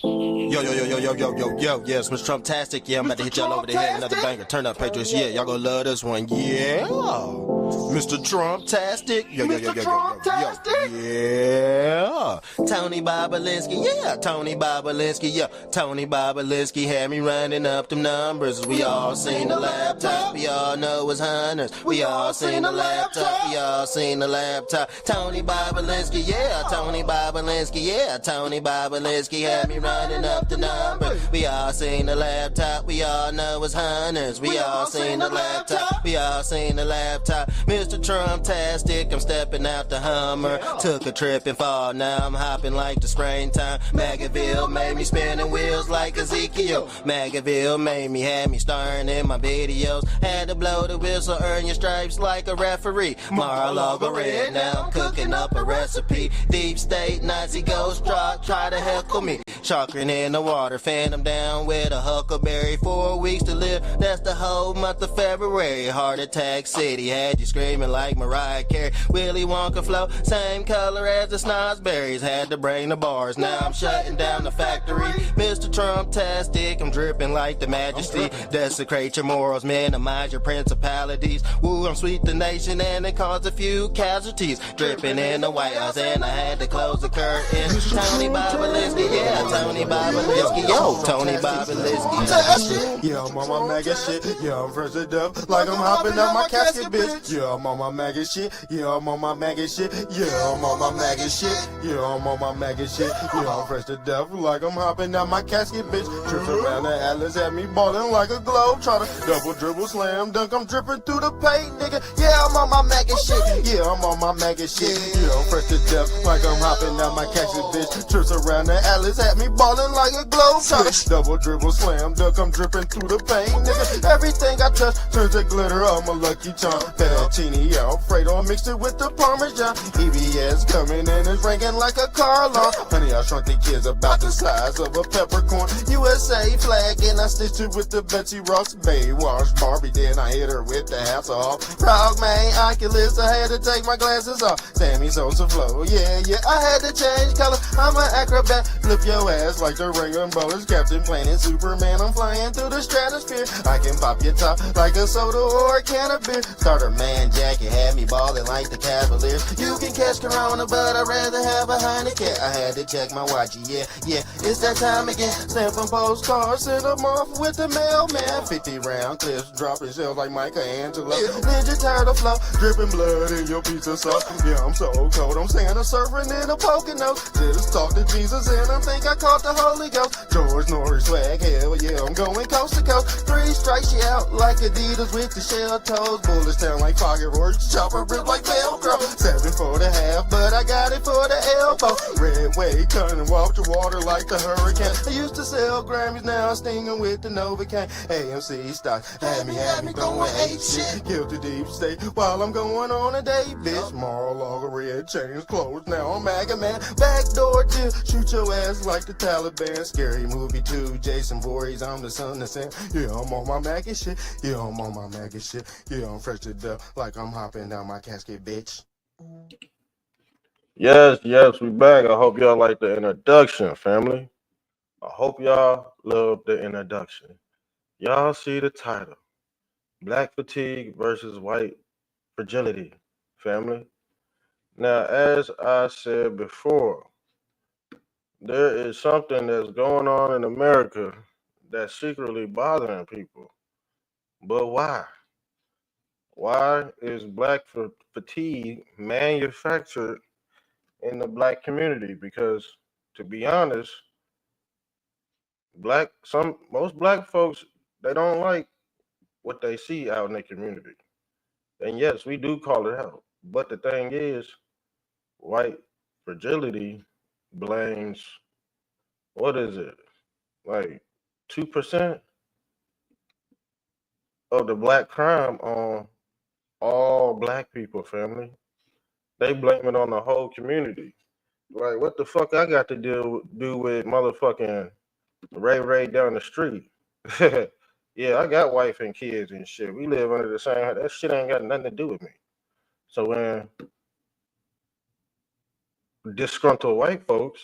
Yo, yeah, it's Mr. Trumptastic. Yeah, I'm about to hit y'all over the head. Another banger. Turn up, Patriots. Yeah, y'all gonna love this one. Yeah. Mr. Trumptastic. Yo. Yeah. Tony Bobolinsky. Yeah, Tony Bobolinsky. Yeah, Tony Bobolinsky had me running up them numbers. We all seen the laptop. We all know it's hunters. We all seen the laptop. We all seen the laptop. Tony Bobolinsky. Yeah, Tony Bobolinsky. Yeah, Tony Bobolinsky had me running up the numbers. We all seen the laptop. We all know it's hunters. We all seen the laptop. We all seen the laptop. Mr. Trumptastic, I'm stepping out the Hummer. Took a trip and fall, now I'm hopping like the springtime. Magaville made me spinning wheels like Ezekiel. Magaville had me starring in my videos. Had to blow the whistle, earn your stripes like a referee. Mar-a-Lago red, now I'm cooking up a recipe. Deep state Nazi ghost try to heckle me. Chakrin in the water, phantom down with a huckleberry. 4 weeks to live, that's the whole month of February. Heart attack city, had you screaming like Mariah Carey. Willy Wonka flow, same color as the snozberries. Had to bring the bars, now I'm shutting down the factory. Mr. Trumptastic, I'm dripping like the majesty. Desecrate your morals, minimize your principalities. Woo, I'm sweet the nation and it caused a few casualties. Dripping in the White House and I had to close the curtain. Tony Bobolinsky, yeah, Tony Bobolinsky, yo, Tony Bobolinsky. Yeah, I'm on my mega shit. Yeah, I'm fresh to death, like I'm hopping out my casket, bitch. Yeah, I'm on my mega shit. Yeah, I'm on my mega shit. Yeah, I'm on my mega shit. Yeah, I'm on my mega shit. Yeah, I'm fresh to death, like I'm hopping out my casket, bitch. Trips around the Atlas, had me ballin' like a globe trotter. Double dribble, slam dunk, I'm dripping through the paint, nigga. Yeah, I'm on my mega shit. Yeah, I'm on my mega shit. Yeah, I'm fresh to death, like I'm hopping out my casket, bitch. Trips around the Atlas, had me ballin' like a globe trotter. Double dribble, slam dunk, I'm dripping through the paint, nigga. Everything I touch turns to glitter, I'm a lucky charm. Fettuccine Alfredo, mixed it with the Parmesan. EBS coming in and ringing like a car alarm. Honey, I shrunk the kids about the size of a peppercorn. USA flag and I stitched it with the Betsy Ross Baywatch Barbie. Then I hit her with the hats off. Frog man, Oculus, I had to take my glasses off. Sammy Sosa flow, yeah, I had to change color. I'm an acrobat, flip your ass like the Ring Bowlers. Captain Planet, Superman, I'm flying through the stratosphere. I can pop your top like a soda or a can of beer. Starter man jacket had me ballin' like the Cavaliers. You can catch Corona, but I'd rather have a Heineken. I had to check my watch, yeah, it's that time again. Stampin' postcards, send them off with the mailman. 50 round clips, dropping shells like Michelangelo. Ninja Turtle flow, dripping blood in your pizza sauce. Yeah, I'm so cold, I'm Santa surfing in a Poconos. Just talk to Jesus and I think I caught the Holy Ghost. George Norris swag, hell yeah, I'm going coast to coast. 3 strikes you out like Adidas with the shell toes. Bullets sound like Fragility, chopper rip like Velcro. 7 for the half, but I got it for the elbow. Red wave cutting walk the water like the hurricane. I used to sell Grammys, now I'm stinging with the Novocaine. AMC stock had me going ape shit. Guilty deep state while I'm going on a date, bitch. Mar-a-Lago red chains closed, now I'm MAGA man. Backdoor deal, shoot your ass like the Taliban. Scary movie 2, Jason Voorhees, I'm the son of Sam. Yeah, I'm on my MAGA shit. Yeah, I'm on my MAGA shit. Yeah, I'm fresh to death, like I'm hopping down my casket, bitch. Yes, we back. I hope y'all like the introduction, family. I hope y'all love the introduction. Y'all see the title. Black fatigue versus white fragility, family. Now, as I said before, there is something that's going on in America that's secretly bothering people. But why? Why is black fatigue manufactured in the black community? Because to be honest, most black folks, they don't like what they see out in the community. And yes, we do call it out. But the thing is, white fragility blames, what is it? Like 2% of the black crime on all black people, family. They blame it on the whole community. Like, what the fuck I got to do with motherfucking Ray down the street? Yeah, I got wife and kids and shit. We live under the same. That shit ain't got nothing to do with me. So when disgruntled white folks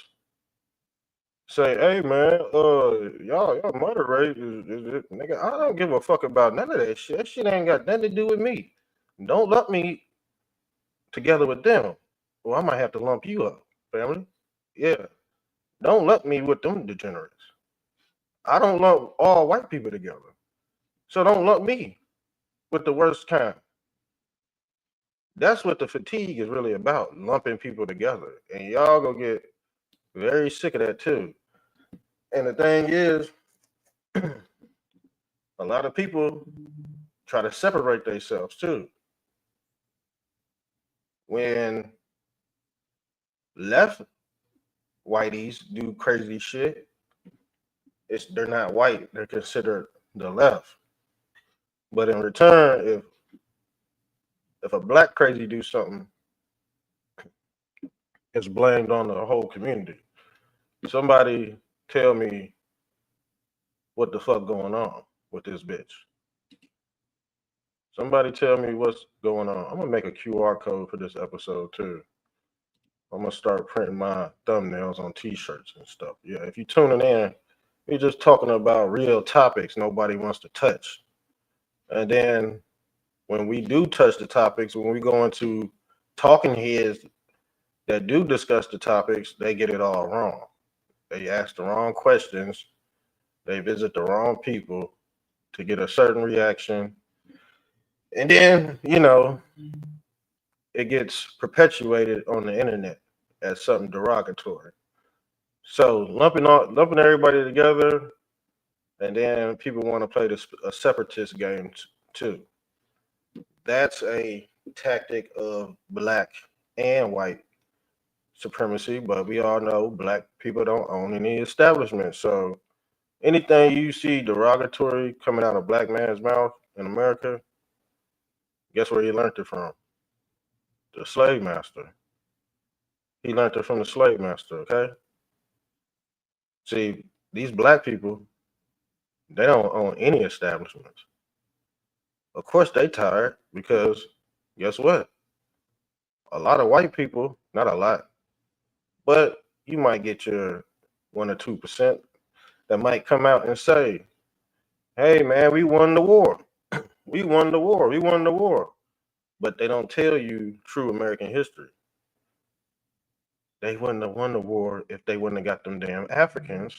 say, hey man, y'all murder rate is nigga. I don't give a fuck about none of that shit. That shit ain't got nothing to do with me. Don't lump me together with them, or I might have to lump you up, family. Yeah, don't lump me with them degenerates. I don't lump all white people together, so don't lump me with the worst kind. That's what the fatigue is really about, lumping people together, and y'all gonna get very sick of that too. And the thing is, a lot of people try to separate themselves too. When left whiteys do crazy shit, they're not white. They're considered the left. But in return, if a black crazy do something, it's blamed on the whole community. Somebody tell me what the fuck going on with this bitch. Somebody tell me what's going on. I'm gonna make a QR code for this episode too. I'm gonna start printing my thumbnails on T-shirts and stuff. Yeah, if you're tuning in, we're just talking about real topics nobody wants to touch. And then when we do touch the topics, when we go into talking heads that do discuss the topics, they get it all wrong. They ask the wrong questions. They visit the wrong people to get a certain reaction. And then, it gets perpetuated on the internet as something derogatory. So lumping everybody together, and then people want to play a separatist game too. That's a tactic of black and white supremacy, but we all know black people don't own any establishment. So anything you see derogatory coming out of black man's mouth in America, guess where he learned it from? The slave master. He learned it from the slave master, okay? See, these black people, they don't own any establishments. Of course they tired because guess what? A lot of white people, not a lot, but you might get your 1 or 2% that might come out and say, hey man, we won the war. We won the war. We won the war. But they don't tell you true American history. They wouldn't have won the war if they wouldn't have got them damn Africans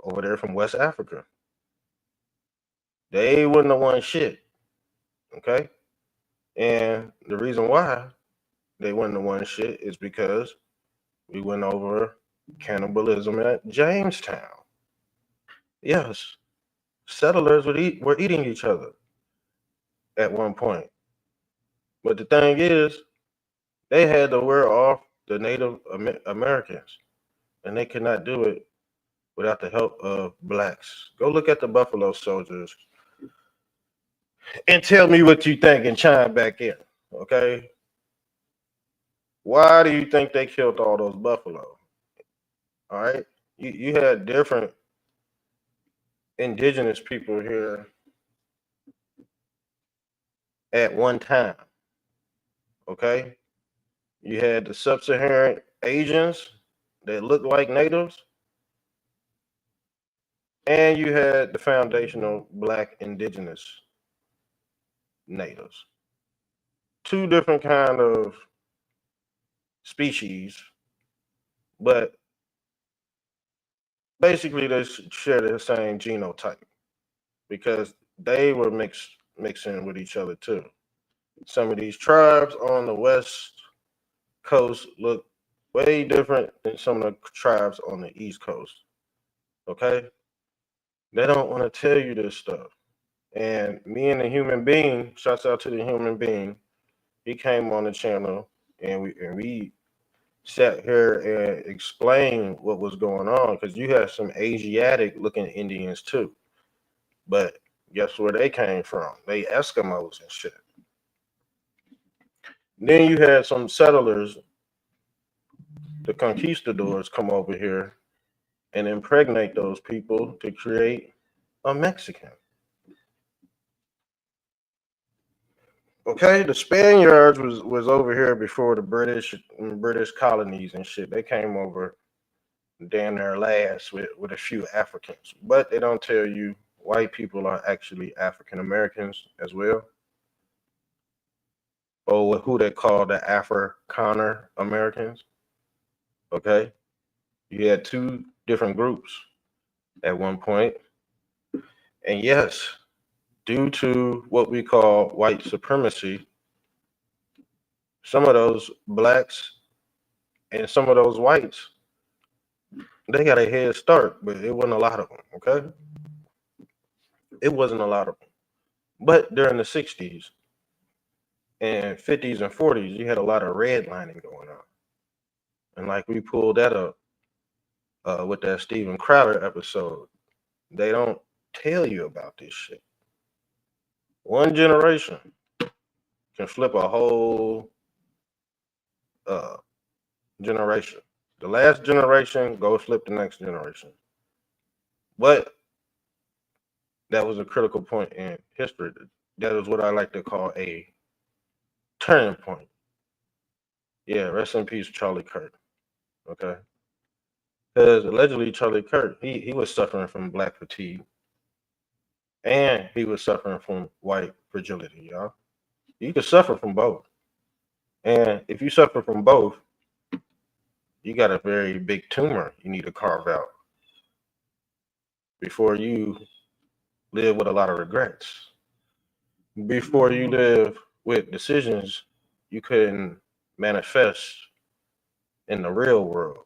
over there from West Africa. They wouldn't have won shit. Okay? And the reason why they wouldn't have won shit is because we went over cannibalism at Jamestown. Yes, settlers were eating each other at one point. But the thing is, they had to wear off the Native Americans, and they could not do it without the help of blacks. Go look at the Buffalo Soldiers and tell me what you think and chime back in, okay? Why do you think they killed all those buffalo? All right? You had different indigenous people here at one time, okay? You had the sub-Saharan Asians that looked like natives, and you had the foundational black indigenous natives. Two different kind of species, but basically they share the same genotype because they were mixing with each other too. Some of these tribes on the west coast look way different than some of the tribes on the east coast. Okay? They don't want to tell you this stuff. And me and the human being, shouts out to the human being, he came on the channel and we sat here and explained what was going on because you had some Asiatic looking Indians too. But guess where they came from? They Eskimos and shit. Then you had some settlers, the conquistadors, come over here and impregnate those people to create a Mexican. Okay, the Spaniards was over here before the British colonies and shit. They came over damn near last with a few Africans. But they don't tell you white people are actually African Americans as well, or who they call the Afrikaner Americans. Okay, you had two different groups at one point, and yes, due to what we call white supremacy, some of those blacks and some of those whites, they got a head start, but it wasn't a lot of them. Okay, it wasn't a lot of them. But during the 60s and 50s and 40s, you had a lot of redlining going on. And like we pulled that up with that Steven Crowder episode, they don't tell you about this shit. One generation can flip a whole uh, generation. The last generation go flip the next generation. But that was a critical point in history. That is what I like to call a turning point. Yeah, rest in peace, Charlie Kirk. Okay. Because allegedly Charlie Kirk, he was suffering from black fatigue and he was suffering from white fragility, y'all. You can suffer from both. And if you suffer from both, you got a very big tumor you need to carve out before you live with a lot of regrets. Before you live with decisions you couldn't manifest in the real world.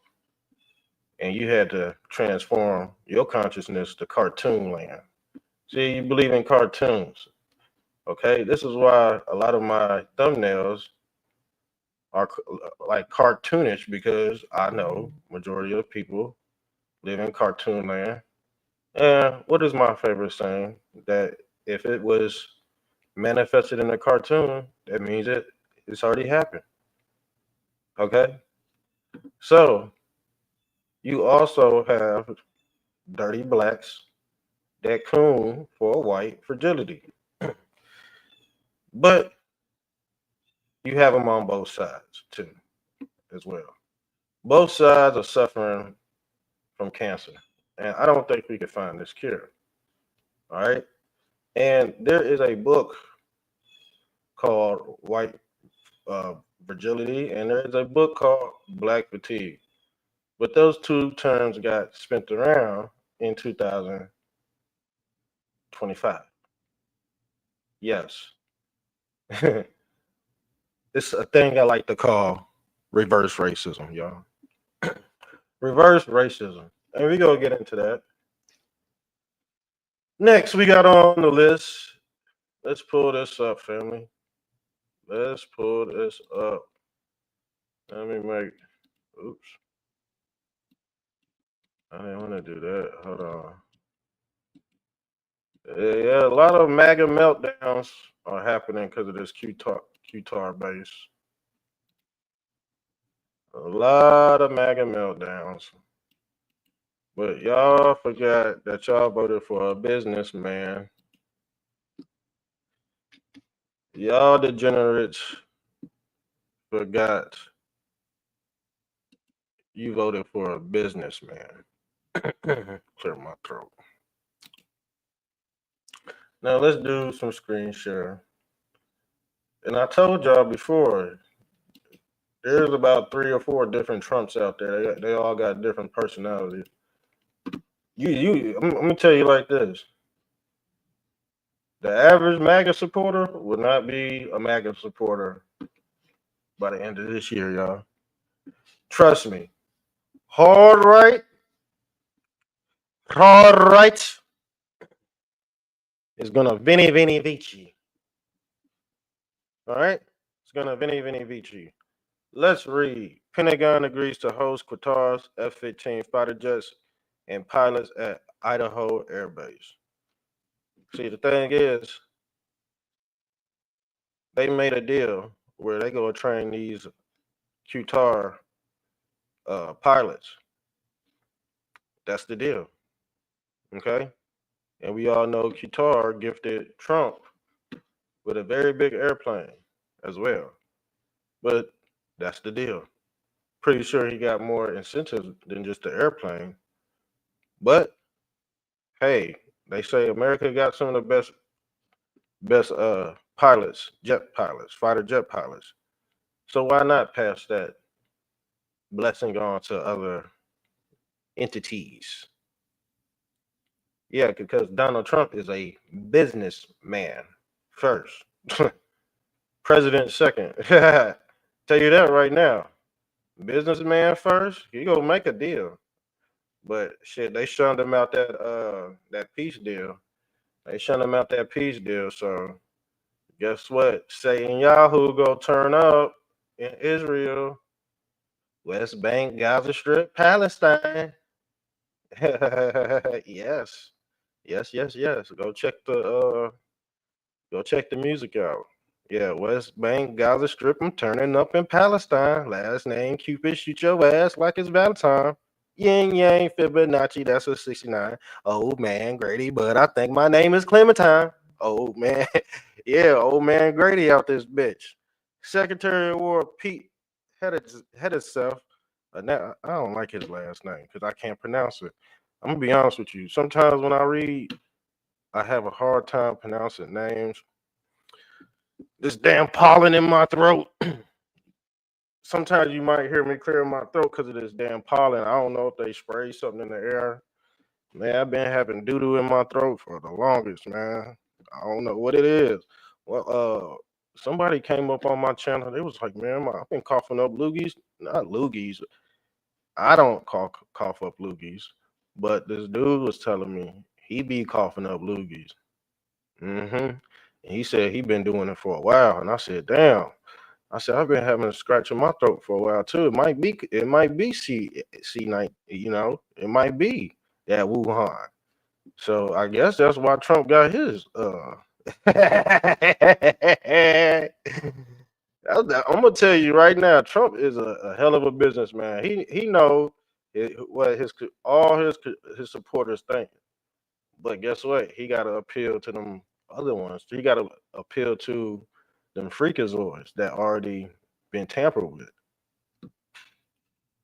And you had to transform your consciousness to cartoon land. See, you believe in cartoons. Okay, this is why a lot of my thumbnails are like cartoonish, because I know majority of people live in cartoon land. And what is my favorite saying? That if it was manifested in a cartoon, that means it's already happened. Okay, so you also have dirty blacks that coon for white fragility, but you have them on both sides too, as well. Both sides are suffering from cancer, and I don't think we can find this cure. All right, and there is a book called White Fragility, and there is a book called Black Fatigue. But those two terms got spent around in 2025. Yes, it's a thing I like to call reverse racism, y'all. Reverse racism, and we gonna get into that. Next, we got on the list. Let's pull this up, family. Let's pull this up. Let me make. Oops. I didn't want to do that. Hold on. Yeah, a lot of MAGA meltdowns are happening because of this Qatar base. A lot of MAGA meltdowns. But y'all forgot that y'all voted for a businessman. Y'all degenerates forgot you voted for a businessman. Clear my throat. Now let's do some screen share. And I told y'all before, there's about 3 or 4 different Trumps out there. They all got different personalities. I'm gonna tell you like this: the average MAGA supporter will not be a MAGA supporter by the end of this year, y'all. Trust me. Hard right is gonna Vini Vici. All right, it's gonna Vini Vici. Let's read. Pentagon agrees to host Qatar's F-15 fighter jets and pilots at Idaho Air Base. See, the thing is, they made a deal where they go train these Qatar pilots. That's the deal. Okay? And we all know Qatar gifted Trump with a very big airplane as well. But that's the deal. pretty sure he got more incentives than just the airplane. But hey, they say America got some of the best pilots, jet pilots, fighter jet pilots. So why not pass that blessing on to other entities? Yeah, because Donald Trump is a businessman first, president second. Tell you that right now. Businessman first, he gonna make a deal. But shit, they shunned him out that peace deal. They shunned him out that peace deal. So guess what? Satan Yahoo go turn up in Israel, West Bank, Gaza Strip, Palestine. Yes. Yes. Go check the music out. Yeah, West Bank, Gaza Strip, I'm turning up in Palestine. Last name Cupid, shoot your ass like it's Valentine. Yin Yang Fibonacci, that's a 69. Old man Grady, but I think my name is Clementine. Old man, yeah, old man Grady out this bitch. Secretary of War Pete had himself. Now I don't like his last name because I can't pronounce it. I'm gonna be honest with you. Sometimes when I read, I have a hard time pronouncing names. This damn pollen in my throat. Sometimes you might hear me clear my throat because of this damn pollen. I don't know if they spray something in the air. Man, I've been having doo doo in my throat for the longest, man. I don't know what it is. Well, somebody came up on my channel. They was like, man, I've been coughing up loogies. Not loogies. I don't cough up loogies, but this dude was telling me he be coughing up loogies. Mm-hmm. And he said he been doing it for a while, and I said, damn. I said I've been having a scratch in my throat for a while too. It might be C9, it might be that Wuhan. So I guess that's why Trump got his. I'm gonna tell you right now, Trump is a hell of a businessman. He know what his supporters think. But guess what? He got to appeal to them other ones. He got to appeal to them freakazoids that already been tampered with.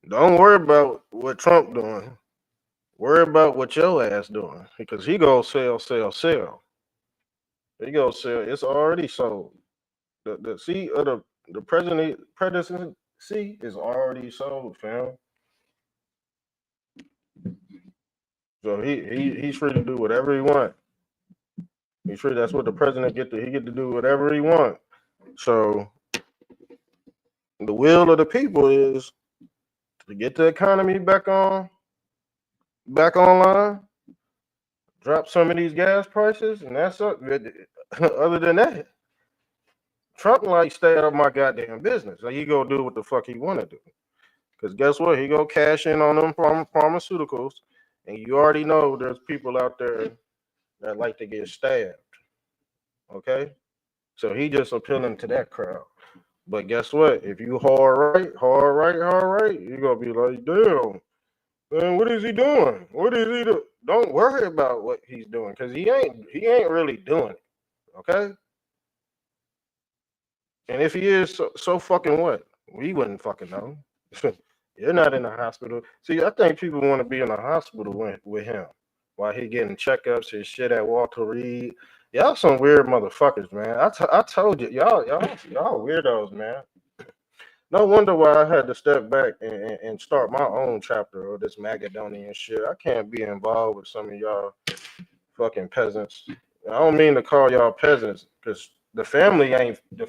Don't worry about what Trump doing. Worry about what your ass doing because he gonna sell. He gonna sell. It's already sold. The seat of the presidency is already sold, fam. So he's free to do whatever he want. He's free. That's what the president get to. He get to do whatever he want. So the will of the people is to get the economy back online, drop some of these gas prices, and that's up. Other than that, Trump like stay out of my goddamn business. Like he go do what the fuck he want to do. Because guess what? He go cash in on them pharmaceuticals, and you already know there's people out there that like to get stabbed. Okay, so he just appealing to that crowd. But guess what? If you hard right, you're gonna be like, damn, man, what is he doing? What is he do? Don't worry about what he's doing, because he ain't really doing it. Okay? And if he is, so fucking what? We wouldn't fucking know. You're not in the hospital. See, I think people want to be in the hospital with him while he getting checkups, his shit at Walter Reed. Y'all some weird motherfuckers, man. I told you, y'all weirdos, man. No wonder why I had to step back and start my own chapter of this Macedonian shit. I can't be involved with some of y'all fucking peasants. I don't mean to call y'all peasants because my family ain't, the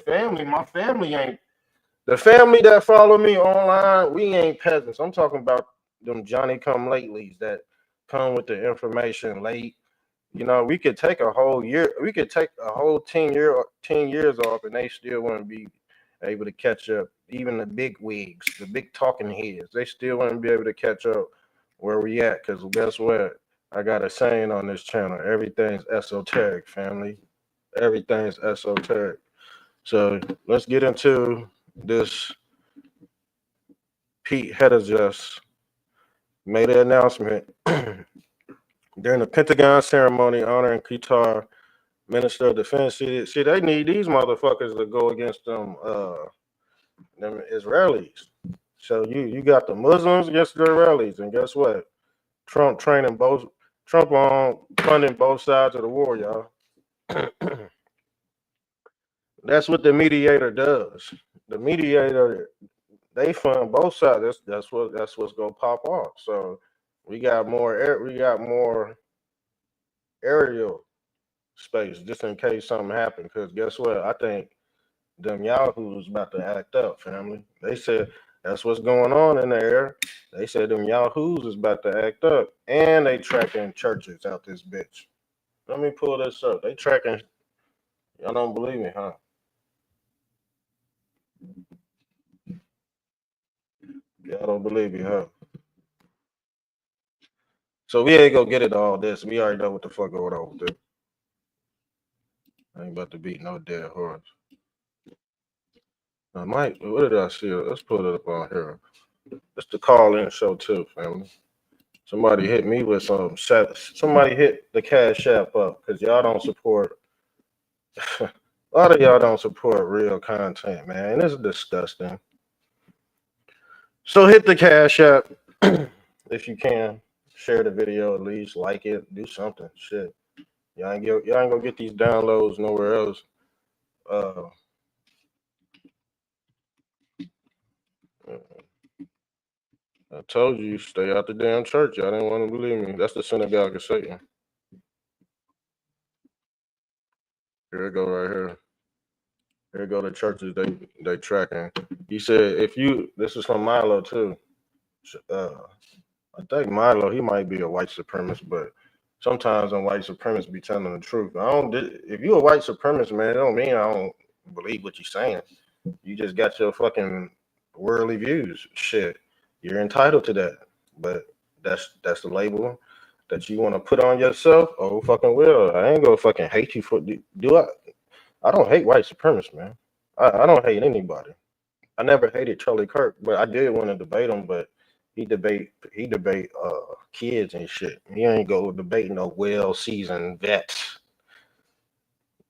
family that follow me online, we ain't peasants. I'm talking about them Johnny come latelys that come with the information late. You know, we could take a whole year, we could take a whole 10 years off and they still wouldn't be able to catch up. Even the big wigs, the big talking heads, they still wouldn't be able to catch up where we at. Because guess what? I got a saying on this channel. Everything's esoteric, family. Everything's esoteric. So let's get into this. Pete Buttigieg made an announcement during the Pentagon ceremony honoring Qatar Minister of Defense. See, they need these motherfuckers to go against them Israelis. So you got the Muslims against the Israelis, and guess what? Trump training both. Trump on funding both sides of the war, y'all. That's what the mediator does. The mediator, they fund both sides. That's what's gonna pop off. So we got more aerial space just in case something happened. Because guess what? I think them yahoos about to act up, family. They said that's what's going on in the air. They said them yahoos is about to act up, and they tracking churches out this bitch. Let me pull this up. They tracking. Y'all don't believe me, huh? Y'all don't believe me, huh? So we ain't gonna get into all this. We already know what the fuck going on with it. I ain't about to beat no dead horse. Now, Mike, what did I see? Let's put it up on here. It's the call-in show too, family. Somebody hit me with some. Somebody hit the Cash App up because y'all don't support. A lot of y'all don't support real content, man. This is disgusting. So hit the Cash App if you can. Share the video at least, like it, do something. Shit, y'all ain't gonna get these downloads nowhere else. Uh, I told you, stay out the damn church. Y'all didn't want to believe me. That's the synagogue of Satan. Here it go right here. Here go the churches they tracking. He said if you this is from Milo too. I think Milo he might be a white supremacist, but sometimes them white supremacists be telling the truth. I don't. If you a white supremacist, man, it don't mean I don't believe what you're saying. You just got your fucking worldly views. Shit, you're entitled to that. But that's the label that you want to put on yourself. Oh fucking well, I ain't gonna fucking hate you for do I. I don't hate white supremacists, man. I don't hate anybody. I never hated Charlie Kirk, but I did want to debate him. But he debate kids and shit. He ain't go debate no well seasoned vets.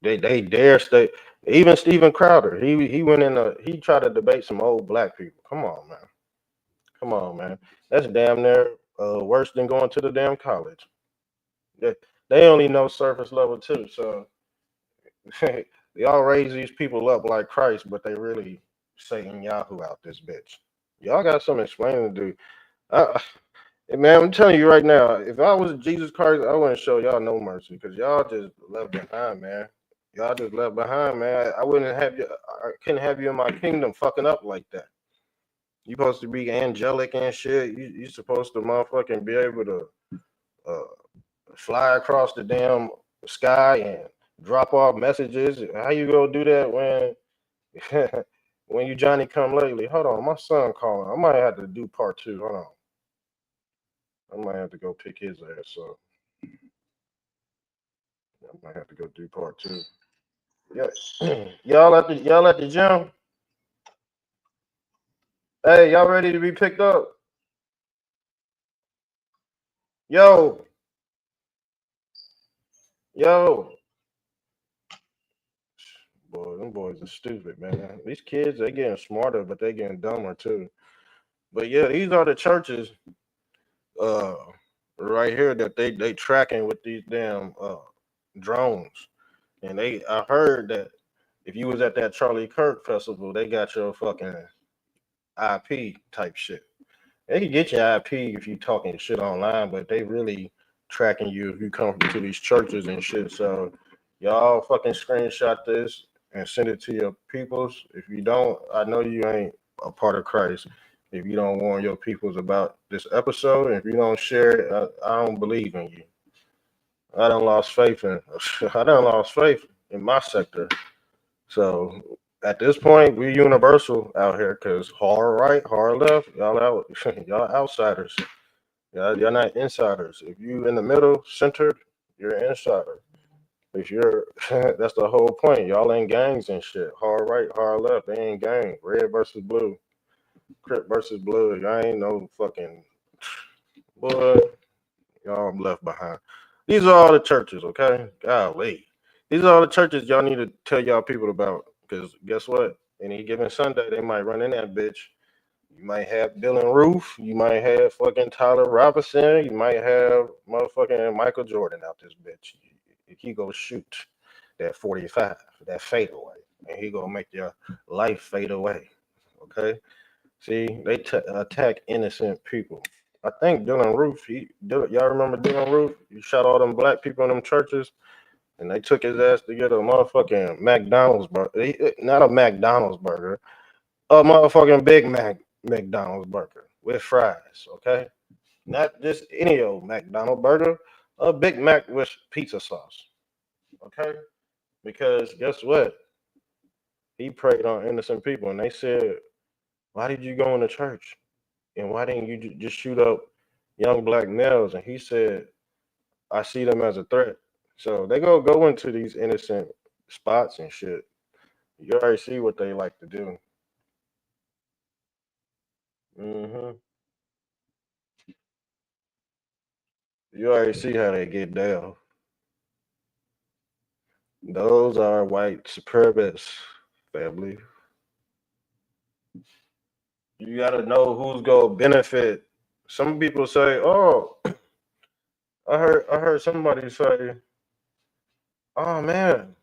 They dare stay. Even Steven Crowder, he went in he tried to debate some old black people. Come on, man. Come on, man. That's damn near worse than going to the damn college. They only know surface level too. So y'all raise these people up like Christ, but they really Satan Yahoo out this bitch. Y'all got some explaining to do. Man, I'm telling you right now, if I was Jesus Christ, I wouldn't show y'all no mercy because y'all just left behind, man. Y'all just left behind, man. I wouldn't have you. I couldn't have you in my kingdom fucking up like that. You supposed to be angelic and shit. You supposed to motherfucking be able to uh, fly across the damn sky and drop off messages. How you gonna do that when when you Johnny come lately? Hold on, my son calling. I might have to do part two. Hold on. I might have to go pick his ass up. I might have to go do part two. Yeah. y'all at the gym? Hey, y'all ready to be picked up? Yo, yo. Boy, them boys are stupid, man. These kids, they getting smarter, but they getting dumber too. But yeah, these are the churches uh right here that they tracking with these damn drones. And I heard that if you was at that Charlie Kirk festival, they got your fucking IP type shit. They can get your IP if you talking shit online, but they really tracking you if you come to these churches and shit. So y'all fucking screenshot this and send it to your peoples. If you don't, I know you ain't a part of Christ. If you don't warn your peoples about this episode, and if you don't share it, I don't believe in you. I done lost faith in I done lost faith in my sector. So at this point, we're universal out here because hard right, hard left, y'all out, y'all outsiders. Y'all not insiders. If you in the middle, centered, you're an insider. If you're, that's the whole point. Y'all ain't gangs and shit. Hard right, hard left. They ain't gang. Red versus blue, Crip versus blood. Y'all ain't no fucking boy. Y'all left behind. These are all the churches, okay? Golly. These are all the churches y'all need to tell y'all people about. Because guess what? Any given Sunday, they might run in that bitch You might have Dylan Roof. You might have fucking Tyler Robinson. You might have motherfucking Michael Jordan out this bitch. He go shoot that 45, that fadeaway, and he gonna make your life fade away. Okay. See, they attack innocent people. I think Dylan Roof. Y'all remember Dylan Roof? He shot all them black people in them churches, and they took his ass to get a motherfucking McDonald's burger. Not a McDonald's burger, a motherfucking Big Mac McDonald's burger with fries. Okay, not just any old McDonald's burger, a Big Mac with pizza sauce. Okay, because guess what? He preyed on innocent people, and they said, "Why did you go into church? And why didn't you just shoot up young black males?" And he said, "I see them as a threat." So they go into these innocent spots and shit. You already see what they like to do. hmm You already see how they get down. Those are white supremacists, family. You got to know who's gonna benefit. Some people say, "Oh, I heard somebody say, oh man,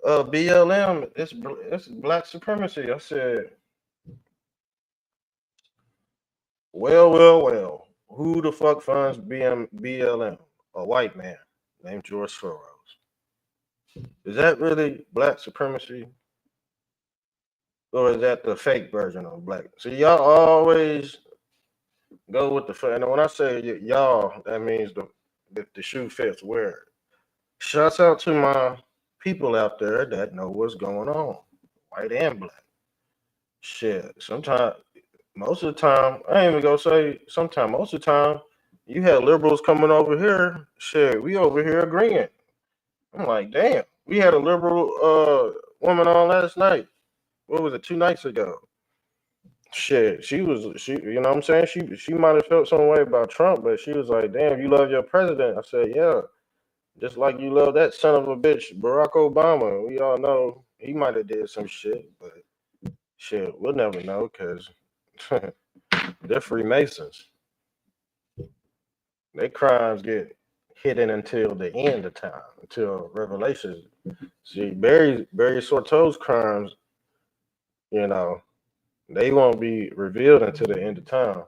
BLM, it's black supremacy." I said, well. Who the fuck funds BLM? A white man named George Soros. Is that really black supremacy? Or is that the fake version of black? So y'all always go with the fake. And when I say y'all, that means if the shoe fits, wear it. Shouts out to my people out there that know what's going on, white and black. Shit, sometimes, most of the time, I ain't even gonna say sometimes, most of the time, you had liberals coming over here. Shit, we over here agreeing. I'm like, damn, we had a liberal woman on last night. What was it, 2 nights ago? Shit, she you know what I'm saying? She might have felt some way about Trump, but she was like, damn, you love your president. I said, yeah. Just like you love that son of a bitch, Barack Obama. We all know he might have did some shit, but shit, we'll never know because they're Freemasons. Their crimes get hidden until the end of time, until Revelation. See, Barry Sorto's crimes, you know, they won't be revealed until the end of time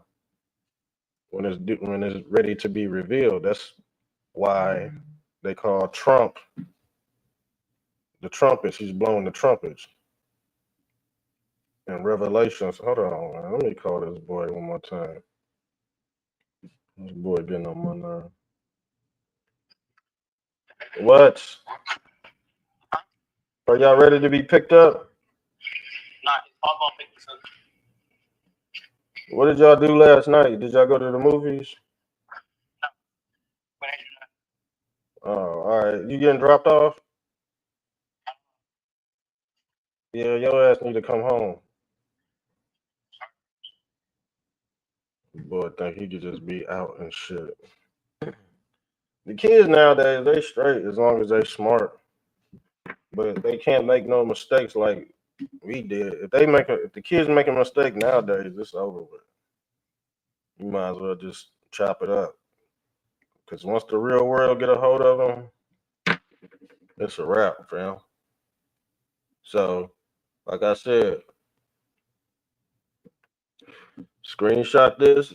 when it's ready to be revealed. That's why they call Trump the trumpets. He's blowing the trumpets in Revelations. Hold on, man. Let me call this boy one more time. This boy getting on my nerve. What? Are y'all ready to be picked up? What did y'all do last night? Did y'all go to the movies? Oh, all right. You getting dropped off? Yeah, your ass need to come home. Boy, think he could just be out and shit. The kids nowadays, they straight as long as they smart, but they can't make no mistakes like we did. If the kids make a mistake nowadays, it's over with. You might as well just chop it up. Because once the real world get a hold of them, it's a wrap, fam. So, like I said, screenshot this,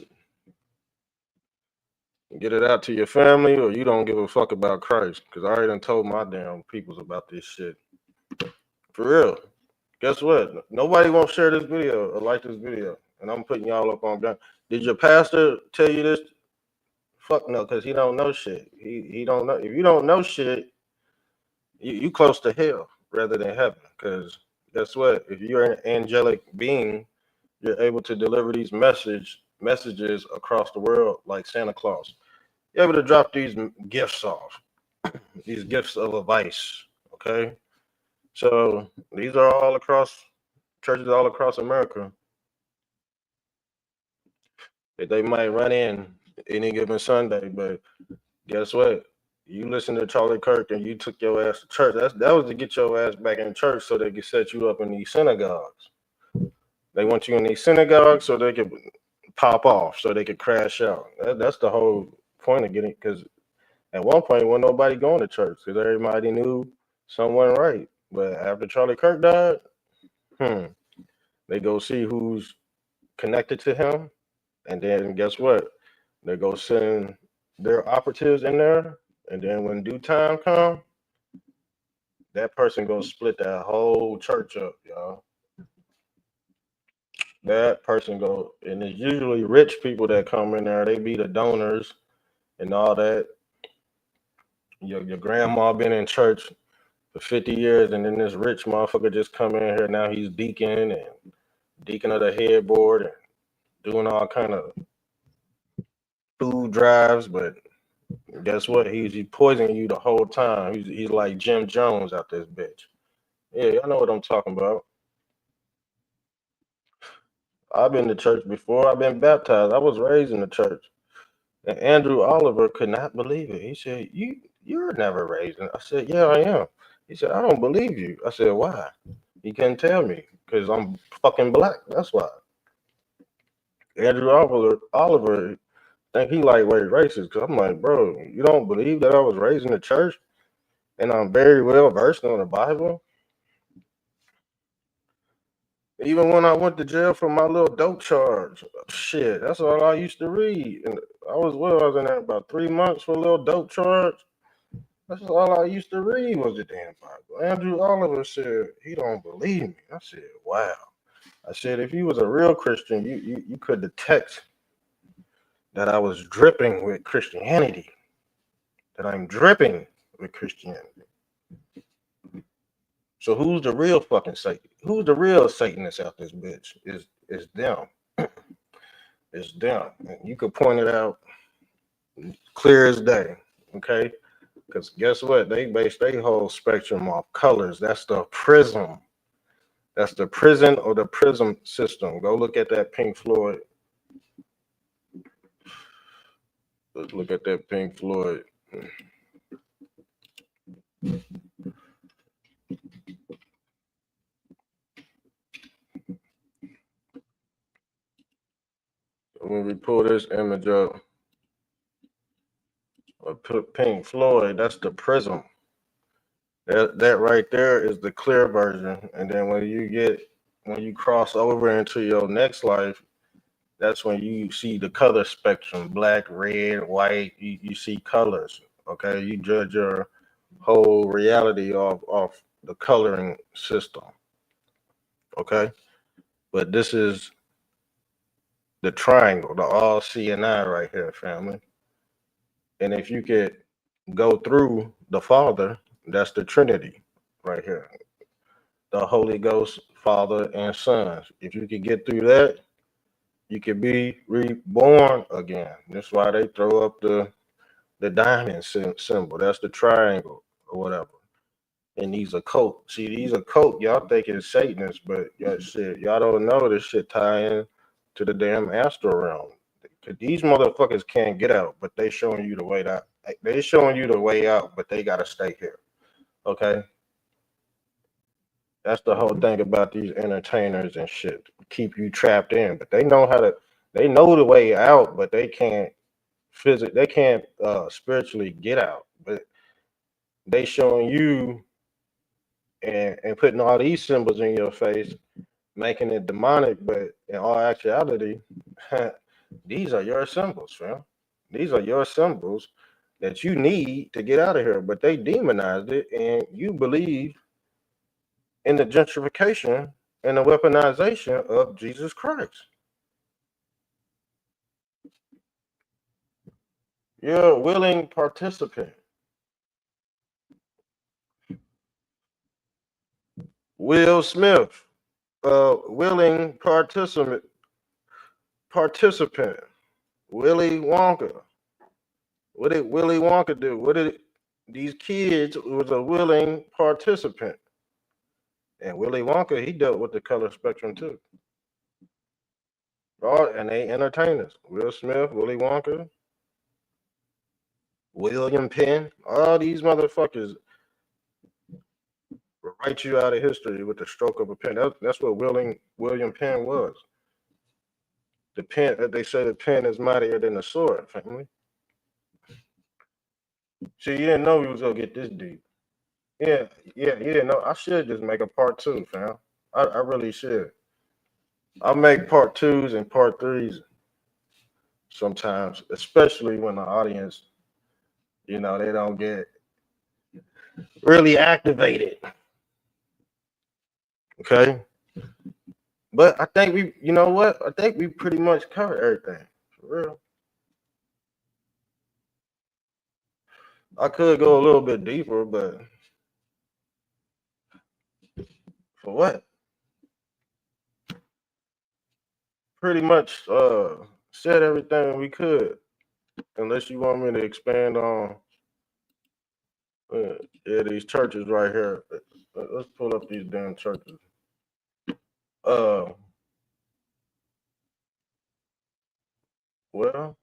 get it out to your family, or you don't give a fuck about Christ. Because I already done told my damn peoples about this shit. For real. Guess what? Nobody won't share this video or like this video. And I'm putting y'all up on gun. Did your pastor tell you this? Fuck no, because he don't know shit. He don't know. If you don't know shit, you close to hell rather than heaven. Because guess what? If you're an angelic being, you're able to deliver these messages across the world like Santa Claus. You're able to drop these gifts off, these gifts of advice. Okay, so these are all across churches all across America. They might run in any given Sunday, but guess what? You listen to Charlie Kirk and you took your ass to church. That was to get your ass back in church so they could set you up in these synagogues. They want you in these synagogues so they could pop off, so they could crash out. That's the whole point of getting. Because at one point, wasn't nobody going to church because everybody knew something wasn't right. But after Charlie Kirk died, they go see who's connected to him, and then guess what? They go send their operatives in there, and then when due time comes, that person goes split that whole church up, y'all. That person go, and it's usually rich people that come in there. They be the donors and all that. Your grandma been in church for 50 years, and then this rich motherfucker just come in here. Now he's deacon and deacon of the headboard and doing all kind of food drives. But guess what? He's poisoning you the whole time. He's like Jim Jones out this bitch. Yeah, I know what I'm talking about. I've been to church before. I've been baptized. I was raised in the church. And Andrew Oliver could not believe it. He said, You're never raised in. I said, Yeah, I am. He said, I don't believe you. I said, Why? He couldn't tell me because I'm fucking black. That's why. Andrew Oliver think he lightweight racist because I'm like, bro, you don't believe that I was raised in the church and I'm very well versed on the Bible? Even when I went to jail for my little dope charge, shit, that's all I used to read. And I was in there about 3 months for a little dope charge. That's all I used to read was the damn Bible. Andrew Oliver said he don't believe me. I said, wow. I said, if you was a real Christian, you could detect that I was dripping with Christianity, that I'm dripping with Christianity. So who's the real fucking Satan? Who's the real Satanist out this bitch? Is them. It's them. And you could point it out clear as day, okay? Because guess what? They base their whole spectrum off colors. That's the prism. That's the prison or the prism system. Go look at that Pink Floyd. Let's look at that Pink Floyd. When we pull this image up, put Pink Floyd, that's the prism. That right there is the clear version. And then when you cross over into your next life, that's when you see the color spectrum, black, red, white, you see colors. Okay. You judge your whole reality off the coloring system. Okay. But this is the triangle, the all C and I right here, family. And if you could go through the Father, that's the Trinity right here. The Holy Ghost, Father, and Son. If you could get through that, you could be reborn again. That's why they throw up the diamond symbol. That's the triangle or whatever. And these occult. See, these occult, y'all think it's Satanists, but y'all don't know this shit tie in to the damn astral realm. These motherfuckers can't get out, but they showing you the way out. They showing you the way out, but they gotta stay here. Okay. That's the whole thing about these entertainers and shit. Keep you trapped in, but they know they know the way out, but they can't spiritually get out. But they showing you and putting all these symbols in your face, making it demonic, but in all actuality, these are your symbols, fam. These are your symbols that you need to get out of here. But they demonized it, and you believe in the gentrification and the weaponization of Jesus Christ. You're a willing participant. Will Smith, willing participant. Willy Wonka. What did Willy Wonka do? What did these kids was a willing participant? And Willy Wonka, he dealt with the color spectrum too. And they entertainers. Will Smith, Willy Wonka, William Penn, all these motherfuckers write you out of history with the stroke of a pen. That's what William Penn was. The pen, they say the pen is mightier than the sword, family. See, you didn't know we was gonna get this deep. Yeah, yeah, you didn't know. I should just make a part two, fam. I really should. I'll make part twos and part threes sometimes, especially when the audience, they don't get really activated. Okay. But I think you know what? I think we pretty much covered everything. For real. I could go a little bit deeper, but for what? Pretty much said everything we could. Unless you want me to expand on these churches right here. Let's pull up these damn churches. Uh well,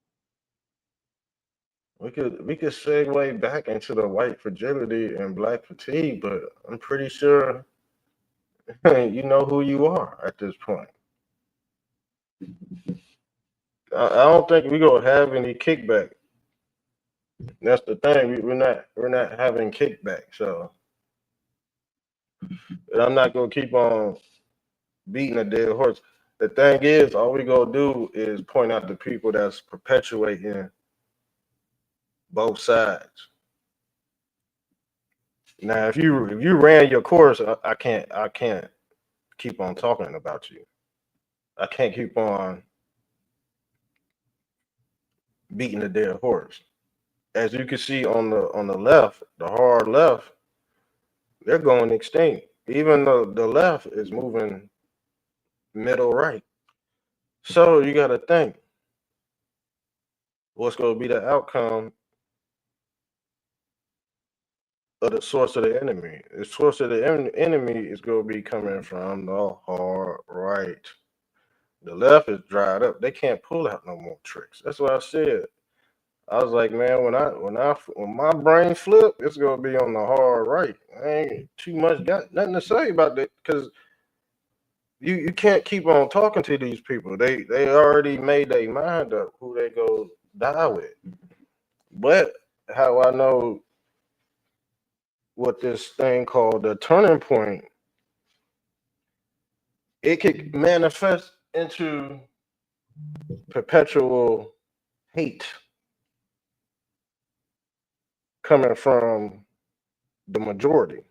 we could segue back into the white fragility and black fatigue, but I'm pretty sure you know who you are at this point. I don't think we're gonna have any kickback. That's the thing. We're not having kickback. So I'm not gonna keep on beating a dead horse. The thing is, all we gonna do is point out the people that's perpetuating both sides. Now, if you ran your course, I can't keep on talking about you. I can't keep on beating a dead horse. As you can see on the left, the hard left, they're going extinct. Even though the left is moving middle right. So you got to think what's going to be the outcome of the source of the enemy. The source of the enemy is going to be coming from the hard right. The left is dried up. They can't pull out no more tricks. That's what I said. I was like, man, when my brain flip, it's gonna be on the hard right. I ain't too much got nothing to say about that because you can't keep on talking to these people. They already made their mind up who they go die with. But how I know what this thing called the turning point, it could manifest into perpetual hate coming from the majority.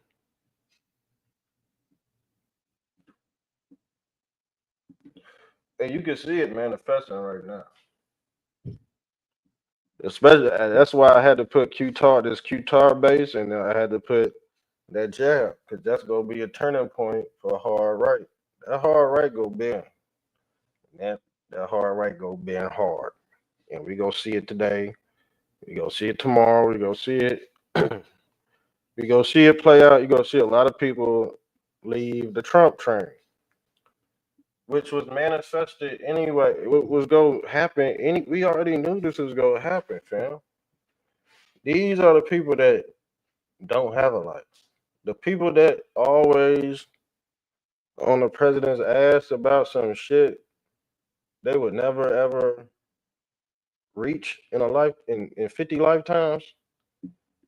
And you can see it manifesting right now. Especially that's why I had to put this Qatar base, and I had to put that jab because that's gonna be a turning point for hard right. That hard right go bend. That hard right go bend hard, and we gonna see it today. We gonna see it tomorrow. We gonna see it. We gonna see it play out. You gonna see a lot of people leave the Trump train, which was manifested anyway. It was gonna happen. We already knew this was gonna happen, fam. These are the people that don't have a life. The people that always on the president's ass about some shit they would never ever reach in a life in 50 lifetimes.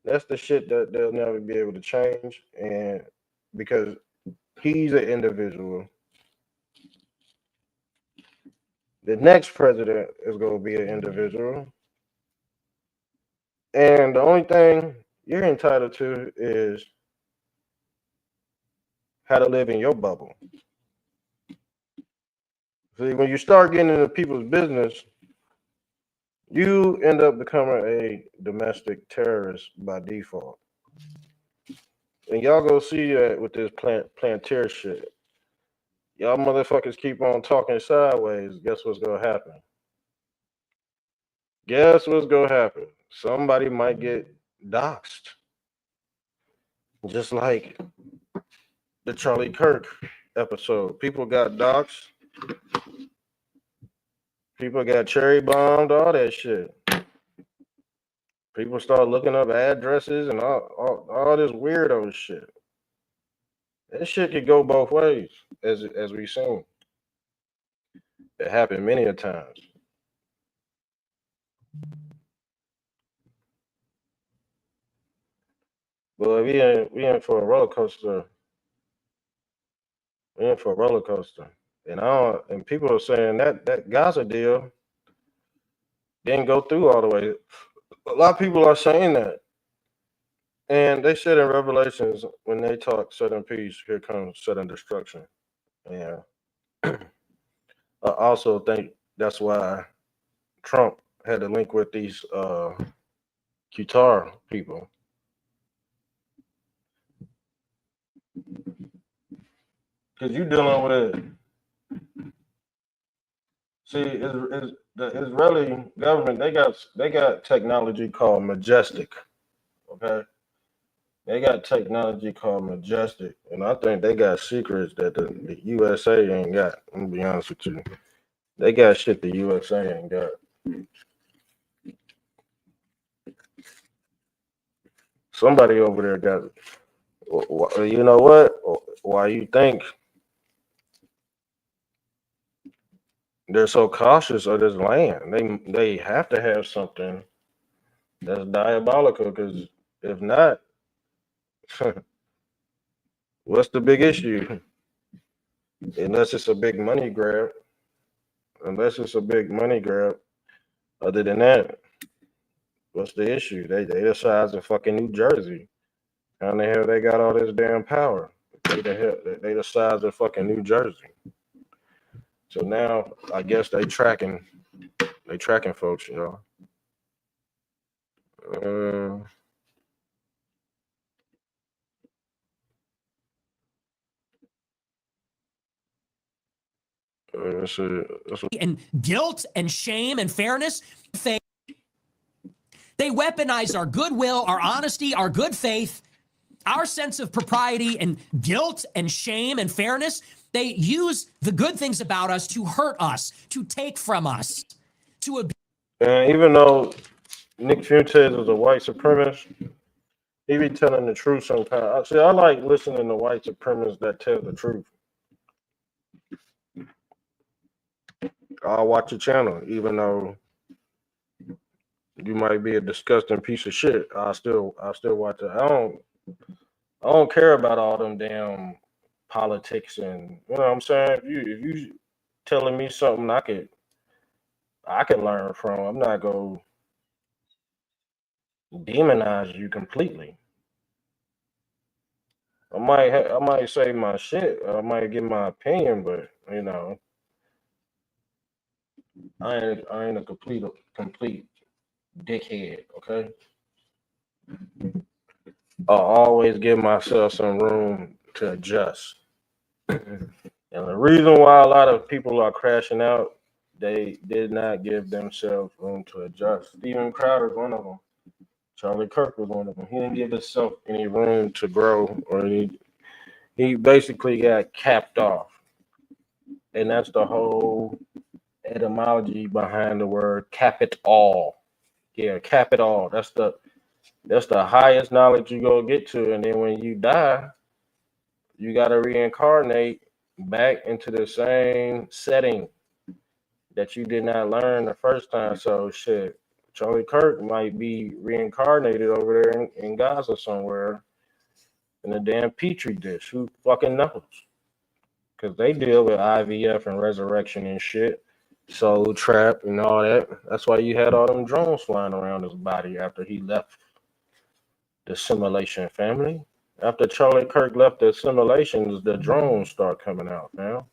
That's the shit that they'll never be able to change. And because he's an individual, the next president is gonna be an individual. And the only thing you're entitled to is how to live in your bubble. See, when you start getting into people's business, you end up becoming a domestic terrorist by default. And y'all go see that with this plantier shit. Y'all motherfuckers keep on talking sideways. Guess what's gonna happen? Guess what's gonna happen? Somebody might get doxxed. Just like the Charlie Kirk episode. People got doxxed. People got cherry bombed, all that shit. People start looking up addresses and all this weirdo shit. That shit could go both ways, as we've seen. It happened many a times. But we in for a roller coaster. We in for a roller coaster. And people are saying that Gaza deal didn't go through all the way. A lot of people are saying that. And they said in Revelations, when they talk sudden peace, here comes sudden destruction. Yeah. I also think that's why Trump had to link with these Qatar people. Because you're dealing with, see, the Israeli government, they got technology called Majestic. Okay? They got technology called Majestic. And I think they got secrets that the USA ain't got. I'm gonna be honest with you. They got shit the USA ain't got. Somebody over there got it. You know what? Why you think they're so cautious of this land? They have to have something that's diabolical, because if not, what's the big issue? Unless it's a big money grab. Unless it's a big money grab. Other than that, what's the issue? They the size of fucking New Jersey. How in the hell they got all this damn power? They the size of fucking New Jersey. So now I guess they tracking folks, you know. And guilt and shame and fairness, they weaponize our goodwill, our honesty, our good faith, our sense of propriety, and guilt and shame and fairness. They use the good things about us to hurt us, to take from us, to abuse. And even though Nick Fuentes is a white supremacist, he be telling the truth sometimes. See, I like listening to white supremacists that tell the truth. I'll watch your channel, even though you might be a disgusting piece of shit. I'll still watch it. I don't care about all them damn politics, and you know what I'm saying. If you telling me something I can learn from, I'm not gonna demonize you completely. I might say my shit. I might give my opinion, but you know, I ain't a complete dickhead. Okay, I'll always give myself some room to adjust. And the reason why a lot of people are crashing out, they did not give themselves room to adjust. Steven Crowder is one of them. Charlie Kirk was one of them. He didn't give himself any room to grow, or he basically got capped off. And that's the whole etymology behind the word cap it all. Yeah, cap it all. That's the highest knowledge you gonna get to. And then when you die, you gotta reincarnate back into the same setting that you did not learn the first time. So shit, Charlie Kirk might be reincarnated over there in Gaza somewhere in a damn petri dish. Who fucking knows? Because they deal with IVF and resurrection and shit, soul trap and all that. That's why you had all them drones flying around his body after he left the simulation, family. After Charlie Kirk left the simulations, the drones start coming out, man.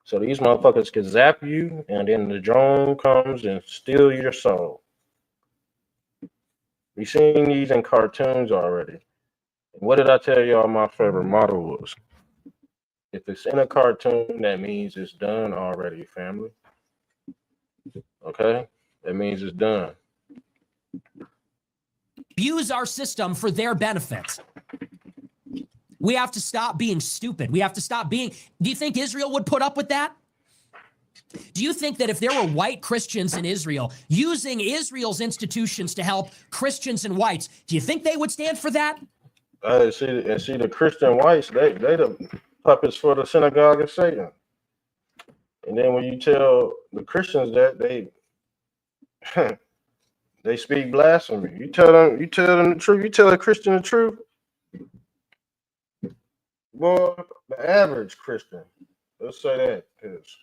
So these motherfuckers can zap you, and then the drone comes and steal your soul. We've seen these in cartoons already. What did I tell y'all my favorite motto was? If it's in a cartoon, that means it's done already, family. Okay? That means it's done. Abuse our system for their benefit. We have to stop being stupid. We have to stop being... Do you think Israel would put up with that? Do you think that if there were white Christians in Israel using Israel's institutions to help Christians and whites, do you think they would stand for that? See the Christian whites, they the puppets for the synagogue of Satan. And then when you tell the Christians that they speak blasphemy, you tell them the truth, you tell a Christian the truth, boy, the average Christian, let's say that, because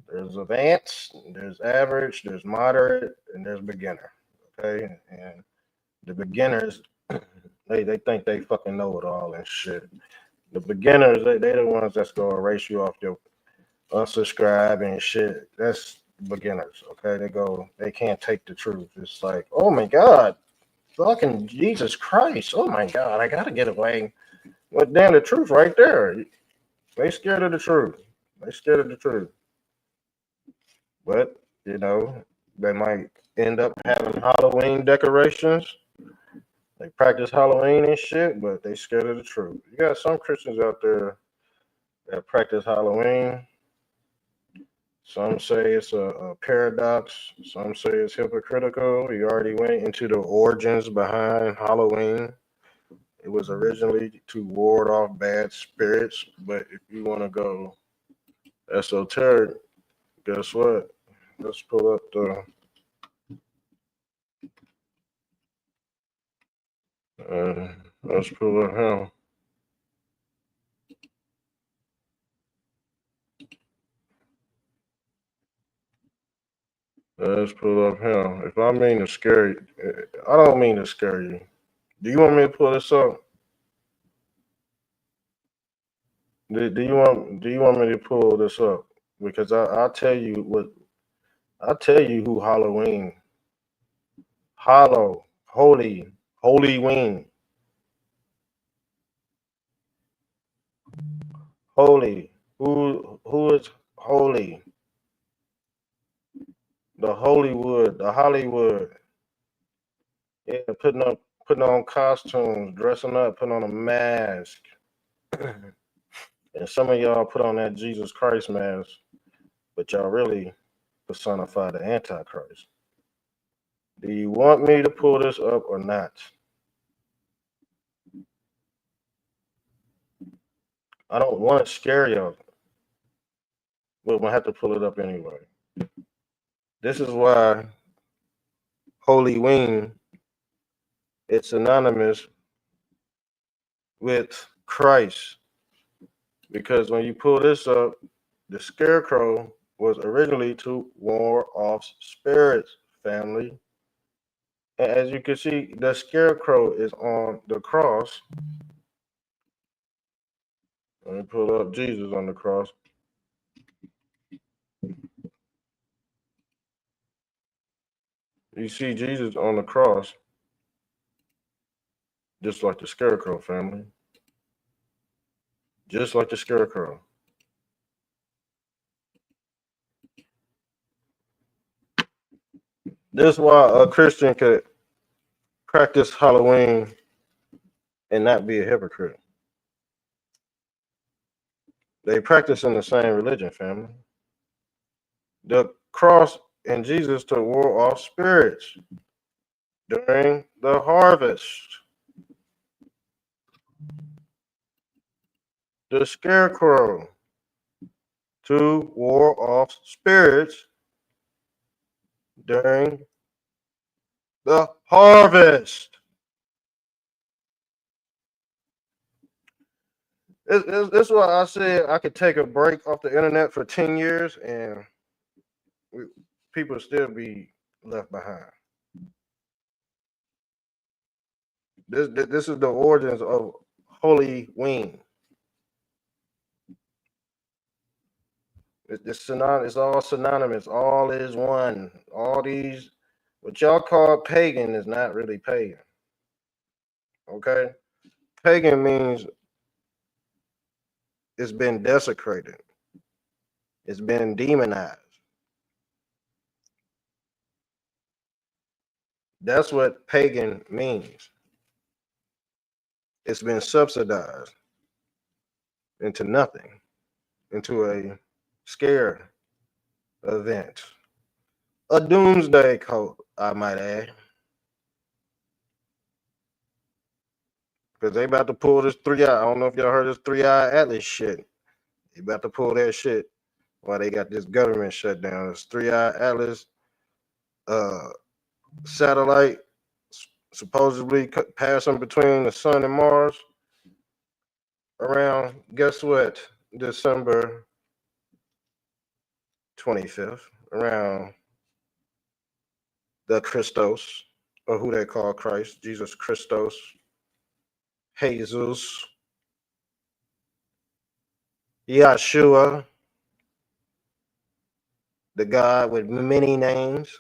there's advanced, there's average, there's moderate, and there's beginner. Okay, and the beginners, they think they fucking know it all and shit. The beginners, they the ones that's gonna erase you off your unsubscribe and shit. That's beginners. Okay, they can't take the truth. It's like, oh my god, fucking Jesus Christ. Oh my god, I gotta get away. Well, damn, the truth right there. They scared of the truth. They scared of the truth. But they might end up having Halloween decorations. They practice Halloween and shit, but they scared of the truth. You got some Christians out there that practice Halloween. Some say it's a paradox. Some say it's hypocritical. You already went into the origins behind Halloween. It was originally to ward off bad spirits, but if you want to go esoteric, guess what? Let's pull up let's pull up him. Let's pull up him. If I mean to scare you, I don't mean to scare you. Do you want me to pull this up? Do you want me to pull this up? Because I'll tell you who Halloween, holy wing, holy. Who is holy? The Hollywood. Yeah, putting on costumes, dressing up, putting on a mask. And some of y'all put on that Jesus Christ mask, but y'all really personify the Antichrist. Do you want me to pull this up or not? I don't want to scare y'all, but I'm gonna have to pull it up anyway. This is why Holy Wing it's synonymous with Christ. Because when you pull this up, the scarecrow was originally to ward off spirits, family. And as you can see, the scarecrow is on the cross. Let me pull up Jesus on the cross. You see Jesus on the cross, just like the scarecrow, family. Just like the scarecrow. This is why a Christian could practice Halloween and not be a hypocrite. They practice in the same religion, family. The cross and Jesus to ward off spirits during the harvest. The scarecrow to ward off spirits during the harvest. This is why I said I could take a break off the internet for 10 years and people still be left behind. This is the origins of Holy Wing. It's all synonymous. All is one. All these, what y'all call pagan is not really pagan. Okay? Pagan means it's been desecrated. It's been demonized. That's what pagan means. It's been subsidized into nothing, into a scare event. A doomsday cult, I might add. Because they about to pull this 3-eye. I don't know if y'all heard this 3-eye atlas shit. They about to pull that shit while they got this government shut down. This 3-eye atlas satellite supposedly passing between the sun and Mars around, guess what, December 25th, around the Christos, or who they call Christ, Jesus Christos, Jesus, Yeshua, the God with many names.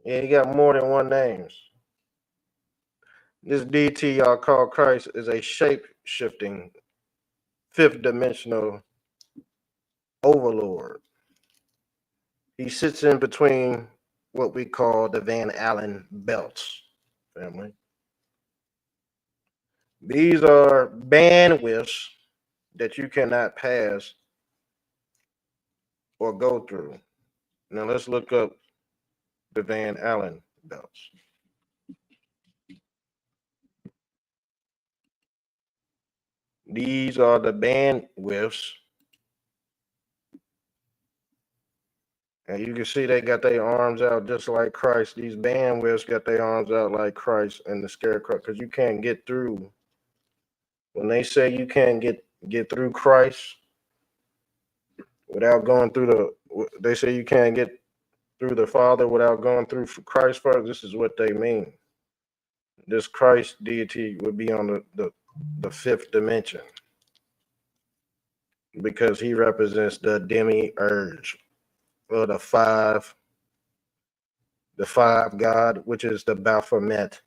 Yeah, he got more than one names. This deity y'all call Christ is a shape-shifting, fifth-dimensional overlord. He sits in between what we call the Van Allen belts, family. These are bandwidths that you cannot pass or go through. Now let's look up the Van Allen belts. These are the bandwidths. And you can see they got their arms out just like Christ. These bandwidths got their arms out like Christ and the scarecrow, because you can't get through. When they say you can't get through Christ without going through they say you can't get through the Father without going through Christ first. This is what they mean. This Christ deity would be on the fifth dimension because he represents the demiurge, or the five God, which is the Baphomet.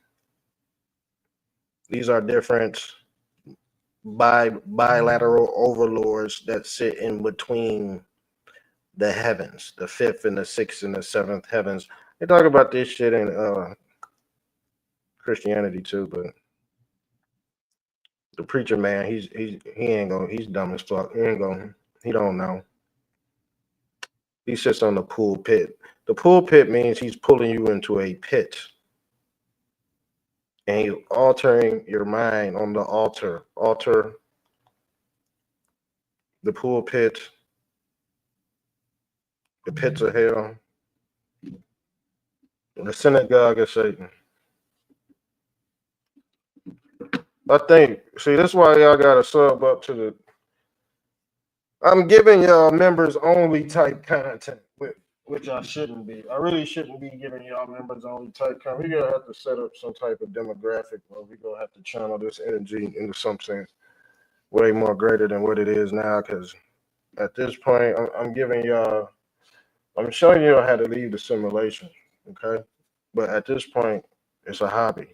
These are different bilateral overlords that sit in between the heavens, the fifth and the sixth and the seventh heavens. They talk about this shit in Christianity too, but the preacher man, he ain't gonna, he's dumb as fuck. He don't know. He sits on the pulpit. The pulpit means he's pulling you into a pit. And he's altering your mind on the altar. Altar, the pulpit, the pits of hell, the synagogue of Satan. I think, see, that's why y'all got to sub up to the, I'm giving y'all members only type content, which I shouldn't be. I really shouldn't be giving y'all members only type content. We're going to have to set up some type of demographic where we're going to have to channel this energy into something way more greater than what it is now, because at this point, I'm giving y'all, I'm showing you how to leave the simulation, okay? But at this point, it's a hobby.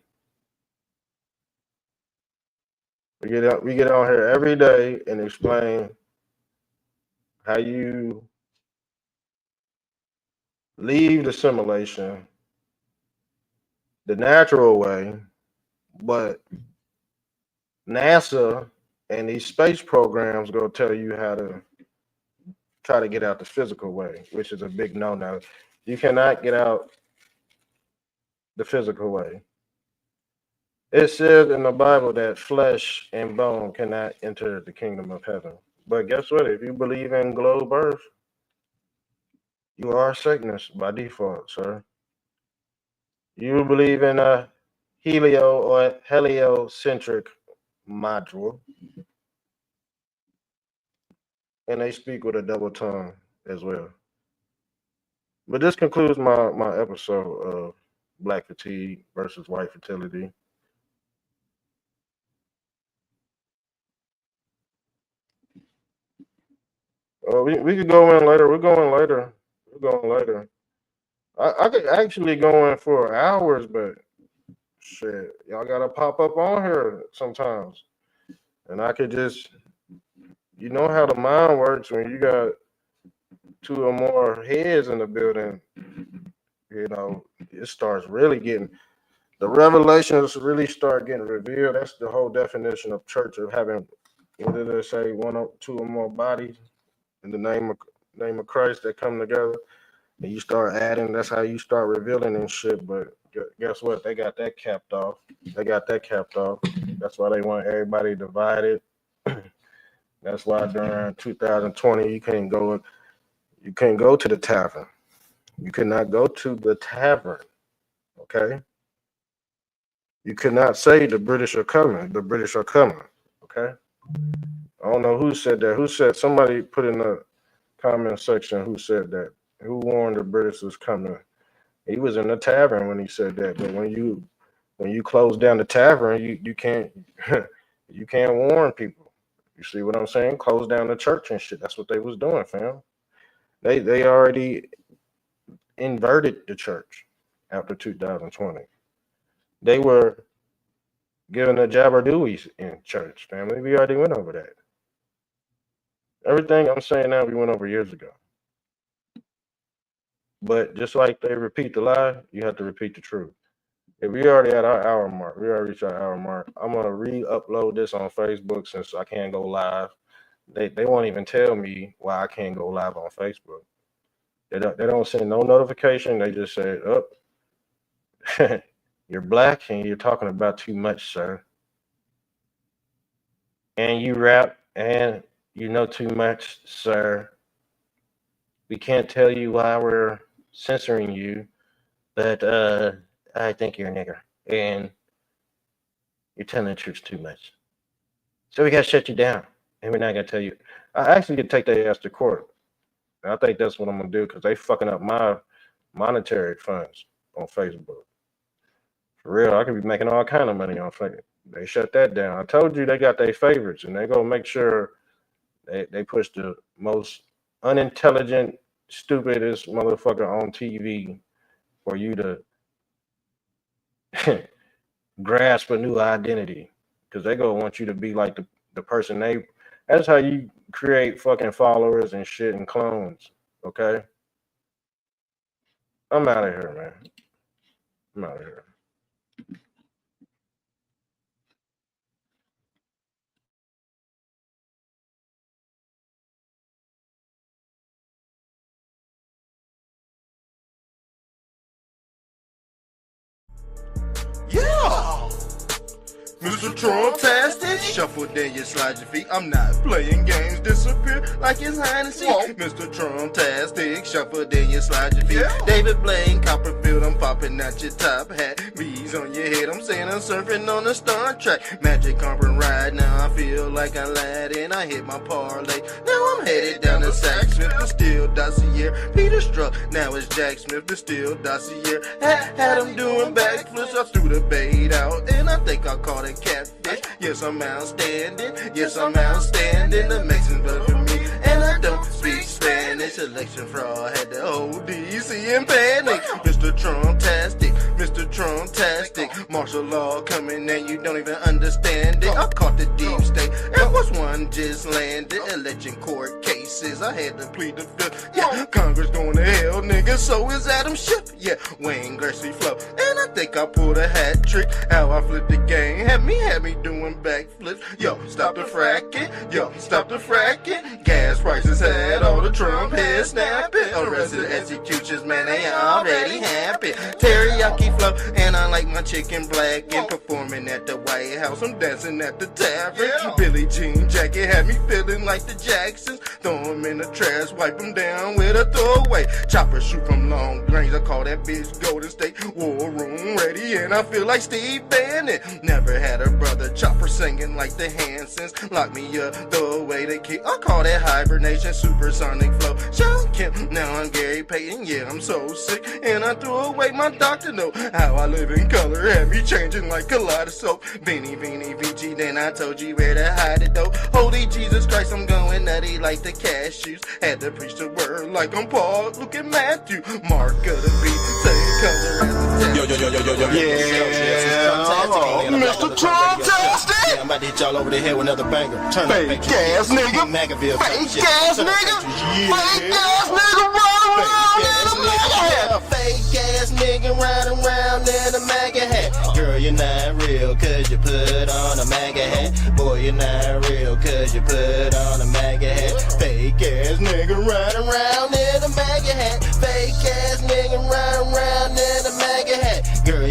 We get on here every day and explain how you leave the simulation the natural way, but NASA and these space programs go tell you how to try to get out the physical way, which is a big no-no. You cannot get out the physical way. It says in the Bible that flesh and bone cannot enter the kingdom of heaven. But guess what? If you believe in globe earth, you are a Satanist by default, sir. You believe in a helio or heliocentric module, and they speak with a double tongue as well. But this concludes my episode of Black Fatigue versus White Fertility. We could go in later. We're going later. I could actually go in for hours, but shit, y'all gotta pop up on here sometimes. And I could just, you know how the mind works when you got two or more heads in the building, you know, it starts really getting, the revelations really start getting revealed. That's the whole definition of church, of having, what did they say, one or two or more bodies in the name of Christ that come together, and you start adding. That's how you start revealing and shit. But guess what? They got that capped off. That's why they want everybody divided. That's why during 2020 you can't go to the tavern. You cannot go to the tavern. Okay? You cannot say the British are coming. The British are coming. Okay? I don't know who said that. Somebody put in the comment section who said that. Who warned the British was coming? He was in the tavern when he said that. But when you close down the tavern, you can't you can't warn people. You see what I'm saying? Close down the church and shit. That's what they was doing, fam. They already inverted the church after 2020. They were giving the jabberdewies in church, family. We already went over that. Everything I'm saying now, we went over years ago. But just like they repeat the lie, you have to repeat the truth. If we already at our hour mark, we already reached our hour mark, I'm going to re-upload this on Facebook since I can't go live. They won't even tell me why I can't go live on Facebook. They don't send no notification. They just say, oh, you're black and you're talking about too much, sir. And you rap and you know too much, sir. We can't tell you why we're censoring you, but I think you're a nigger and you're telling the truth too much. So we got to shut you down and we're not going to tell you. I actually could take their ass to court. And I think that's what I'm going to do because they fucking up my monetary funds on Facebook. For real, I could be making all kind of money on Facebook. They shut that down. I told you they got their favorites and they going to make sure they push the most unintelligent, stupidest motherfucker on TV for you to grasp a new identity because they gonna want you to be like the person that's how you create fucking followers and shit and clones. Okay, I'm out of here, man. I'm out of here. Yeah! Mr. Trump-tastic, shuffle then you slide your feet. I'm not playing games, disappear like it's Hennessy. Mr. Trump-tastic, shuffle then you slide your feet. Yeah. David Blaine, Copperfield, I'm popping out your top hat. Bees on your head, I'm saying I'm surfing on a Star Trek. Magic carpet ride, now I feel like Aladdin. I hit my parlay, now I'm headed down to Sack Smith, but still Dossier. Peter Struck, now it's Jack Smith, but still Dossier. Had him doing backflips, I threw the bait out, and I think I caught it catfish. Yes, I'm outstanding. Yes, I'm outstanding. The Mexicans voted for me, and I don't speak Spanish. Election fraud had the whole DC in panic. Mr. Trump-tastic, Mr. Trump-tastic. Martial law coming and you don't even understand it. I caught the deep state. Air Force One just landed. Election court cases, I had to plead the fifth. Yeah, Congress going to hell, nigga. So is Adam Schiff. Yeah, Wayne Gretzky flow, and I think I pulled a hat trick. How I flipped the game, had me doing backflips. Yo, stop the fracking. Yo, stop the fracking. Gas prices had all the Trump heads snapping. Arrested executions, man, they already happy. Teriyaki flow, and I like my chicken black. And performing at the White House, I'm dancing at the tavern. Billie Jean jacket had me feeling like the Jacksons. Throw them in the trash, wipe them down with a throwaway. Chopper shoot from long range, I call that bitch Golden State. War room ready, and I feel like Steve Bannon. Never had a brother Chopper singing like the Hansons. Lock me up, throw away the key. I call that hibernation, supersonic flow. Sean Kemp, now I'm Gary Payton. Yeah, I'm so sick, and I threw away my doctor note. How I live in color had me changing like kaleidoscope. Beanie, VG, then I told you where to hide it though. Holy Jesus Christ, I'm going nutty like the cashews. Had to preach the word like I'm Paul. Look at Matthew, Mark of the beat, same color as the Yo, Mr. Trump-tastic. I'm about to hit y'all over the head with another banger. Turn Fake ass nigga. McAville. Fake ass nigga. Fake ass nigga. Fake ass nigga riding around in a MAGA hat. Girl, you're not real cause you put on a MAGA hat. Boy, you're not real cause you put on a MAGA hat. Fake ass nigga riding around in a MAGA hat. Fake ass nigga riding around in a MAGA hat. Girl,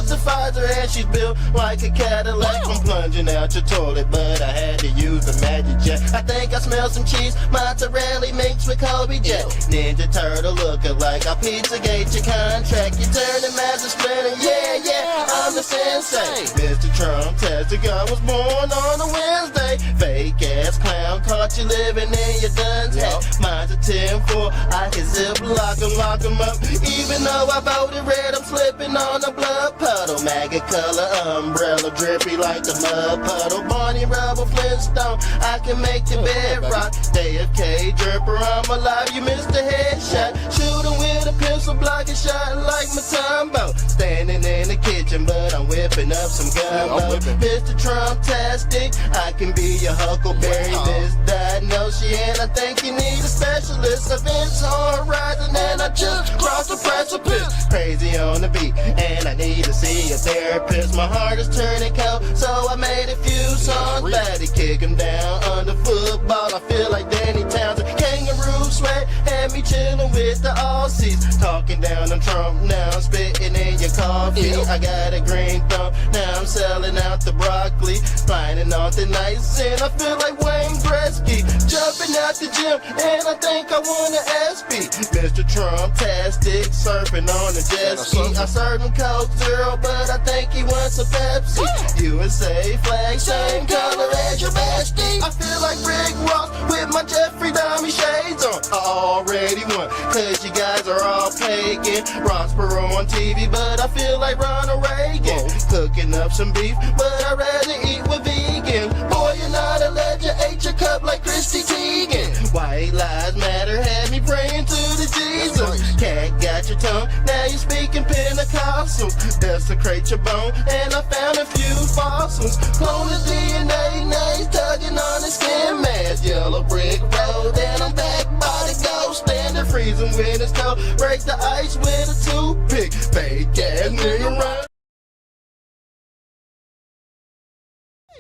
was the Pfizer and she's built like a Cadillac. I'm plunging out your toilet, but I had to use the magic jet. I think I smell some cheese, mozzarella mixed with Kobe Jack. Ninja Turtle looking like a Pizzagate your contract. You turn the master splinter, yeah, I'm the sensei. Mr. Trump Tastic, I was born on a Wednesday. Fake ass clown, caught you living in your dun's hat. Mine's a 10-4, I can zip lock 'em up. Even though I voted red, I'm slipping on a blood puddle. Maggot color umbrella, drippy like the mud puddle. Barney Rubble Flintstone, I can make your bed rock. JFK dripper, I'm alive, you missed the headshot. Shooting with a pencil, blocking shot like Matumbo. Standing in the kitchen, but I'm whipping up some gumbo. Mr. Trump-tastic, I can be your Huckleberry misdiagnosed. And I think you need a specialist. Events on horizon, and I just crossed the precipice. Crazy on the beat, and I need to see a therapist. My heart is turning cold, so I made a few songs. Batty kick him down under football. I feel like Danny Townsend. Kangaroo sweat, had me chilling with the Aussies. Talking down on Trump, now I'm spitting in your coffee. I got a green thumb, now I'm selling out the broccoli. Flying on the nights, and I feel like Wayne Gretzky. Jumping out the gym, and I think I want an SP. Mr. Trump-tastic, surfing on a jet ski. I served him Coke Zero, but I think he wants a Pepsi. USA flag, same color as your bestie. I feel like Rick Ross with my Jeffrey Dahmer shades on. I already won, cause you guys are all pagan. Ross Perot on TV, but I feel like Ronald Reagan. Cooking up some beef, but I'd rather eat with vegan. Boy, you're not a legend, ate your cup like Christy Teigen. White lives matter, had me praying to the Jesus. Cat got your tongue, now you speaking Pentecostal. Desecrate your bone, and I found a few fossils. Clone the DNA, now he's tugging on his skin mask. Yellow brick road, and I'm back by the ghost. Standing freezing when it's cold, break the ice with a toothpick. Fake ass nigga run.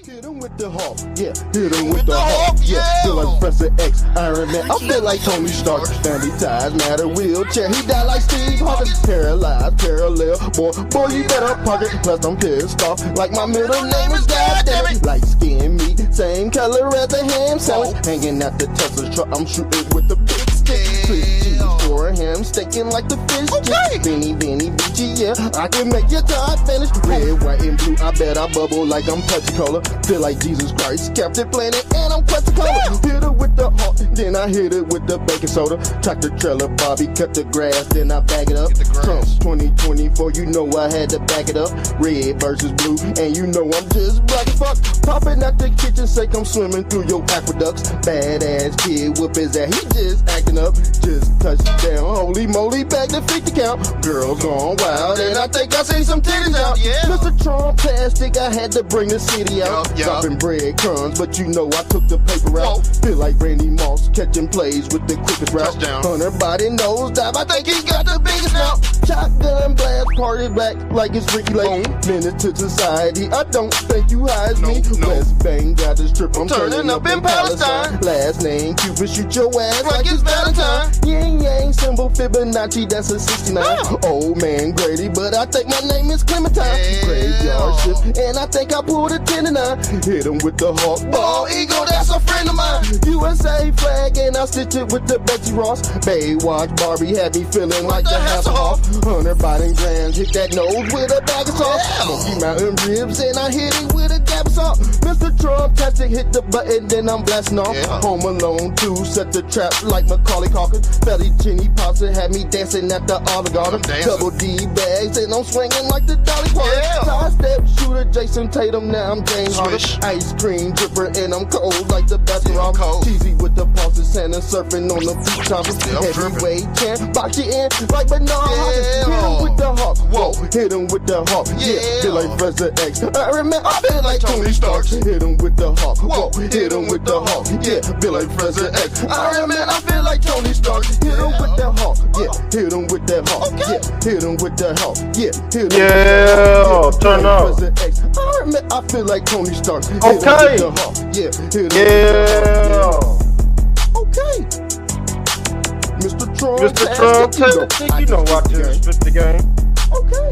Hit him with the Hawk, yeah. Hit him with the Hawk, yeah. Feel like Professor X, Iron Man. I feel like Tony Stark. Family ties matter, wheelchair. He died like Steve Harvey. Paralyzed, parallel. Boy, you better park it. Plus I'm pissed off, like my middle name is goddammit. Light skin meat, same color as the ham sandwich. Hanging out the Tesla's truck, I'm shooting with the big stick. Swiss cheese for him, staking like the fish stick. Beanie, beachy, yeah. I can make your tie finish. Red, white, and blue. I bet I bubble like I'm Pepsi Cola. Feel like Jesus Christ, Captain Planet, and I'm Quetzalcoatl. Hit it with the Hawk, then I hit it with the baking soda. Tractor trailer, Bobby, cut the grass, then I bag it up. Trump 2024, you know I had to back it up. Red versus blue, and you know I'm just black as fuck. Popping out the kitchen sink, I'm swimming through your aqueducts. Badass kid, whoop his ass, he just acting up. Just touched down, holy moly, back to 50 count. Girls gone wild, and I think I seen some titties out. Mr. Trump-tastic, I had to bring the city out. Dropping breadcrumbs, but you know I took the paper out. Feel like Randy Moss catching plays with the quickest route. Hunter body nose dive, I think he got the biggest now. Shotgun blast, party back like it's Ricky Lake. Menace to society, I don't think you hide me. West Bank got the strip, I'm turning up in Palestine. Last name Cupid, shoot your ass like it's Valentine. Yin Yang symbol Fibonacci, that's a 69. Old man Grady, but I think my name is Clementine. Graveyard shift, and I think I pulled a 10 and 9. Hit him with the Hawk, ball eagle, that's a friend of mine. USA flag, and I stitch it with the Betsy Ross. Baywatch Barbie had me feeling like the Hasselhoff. Hunter Biden Grams hit that nose with a bag of sauce. Smoky Mountain ribs, and I hit it with a dab of salt. Mr. Trump-tastic hit the button, then I'm blasting off. Home Alone 2 set the trap like Macaulay Culkin. Fettuccine pasta had me dancing at the Olive Garden. Double D bags, and I'm swinging like the Dolly Parton. Side step shooter Jason Tatum, now I'm James Harden. Ice cream dripper, and I'm cold like the basketball. Cheesy with the pulses, and surfing on the beach toppers. Heavyweight champ, box you in like Bernard Hopkins. Hit him with the Hawk, whoa, hit him with the Hawk. Feel like Professor X, I remember, I feel like Tony Stark. Hit him with the Hawk, whoa, hit him with the Hawk. Feel like Professor X, I remember, I feel like Tony Stark. Hit him with the Hawk, hit him with the Hawk. Hit him with the Hawk, hit him. Turn up. I feel like Tony Stark. Okay. Okay. Mr. Trump. Mr. Trump, you know I just spit the game. Okay.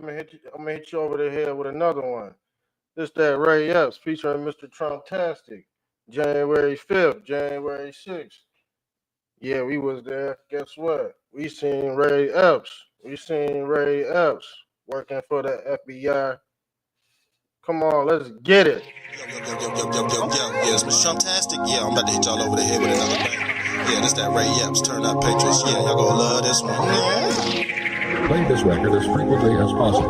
I'm gonna hit you over the head with another one. This that Ray Epps featuring Mr. Trumptastic. January 5th, January 6th. Yeah, we was there. Guess what? We seen Ray Epps. Working for the FBI. Come on, let's get it. Yeah, it's Mr. Trumptastic. Yeah, I'm about to hit y'all over the head with another bang. Yeah, this that Ray Epps, Turn Up Patriots. Yeah, y'all gonna love this one. Yeah. Play this record as frequently as possible.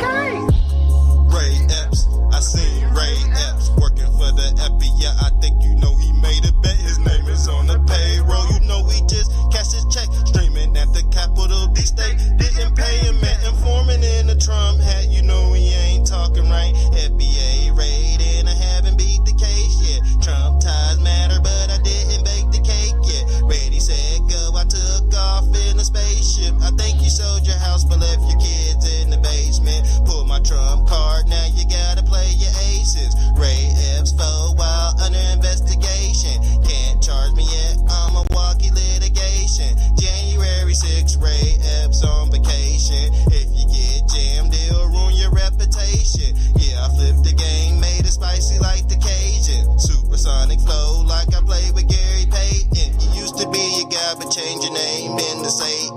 Ray Epps, I seen Ray Epps working for the FBI. I think you know he made a bet. His name is on the payroll. You know he just cashed his check, streaming at the Capitol D State. Didn't pay him, met informant in the Trump hat. You know he ain't talking right. FBA raid and I haven't beat the case yet. Trump ties matter, but I didn't bake the cake yet. Ready, set, go. I took off in a spaceship. I think you sold your house but left your kids in the basement. Pull my Trump card, now you gotta play your aces. Ray Epps for while under investigation. Can't charge me yet, I'm a walkie litigation. January 6th, Ray Epps on vacation. If you get jammed, it'll ruin your reputation. Yeah, I flipped the game, made it spicy like the Cajun. Supersonic flow like I played with Gary Payton. You used to be a guy, but change your name into Satan.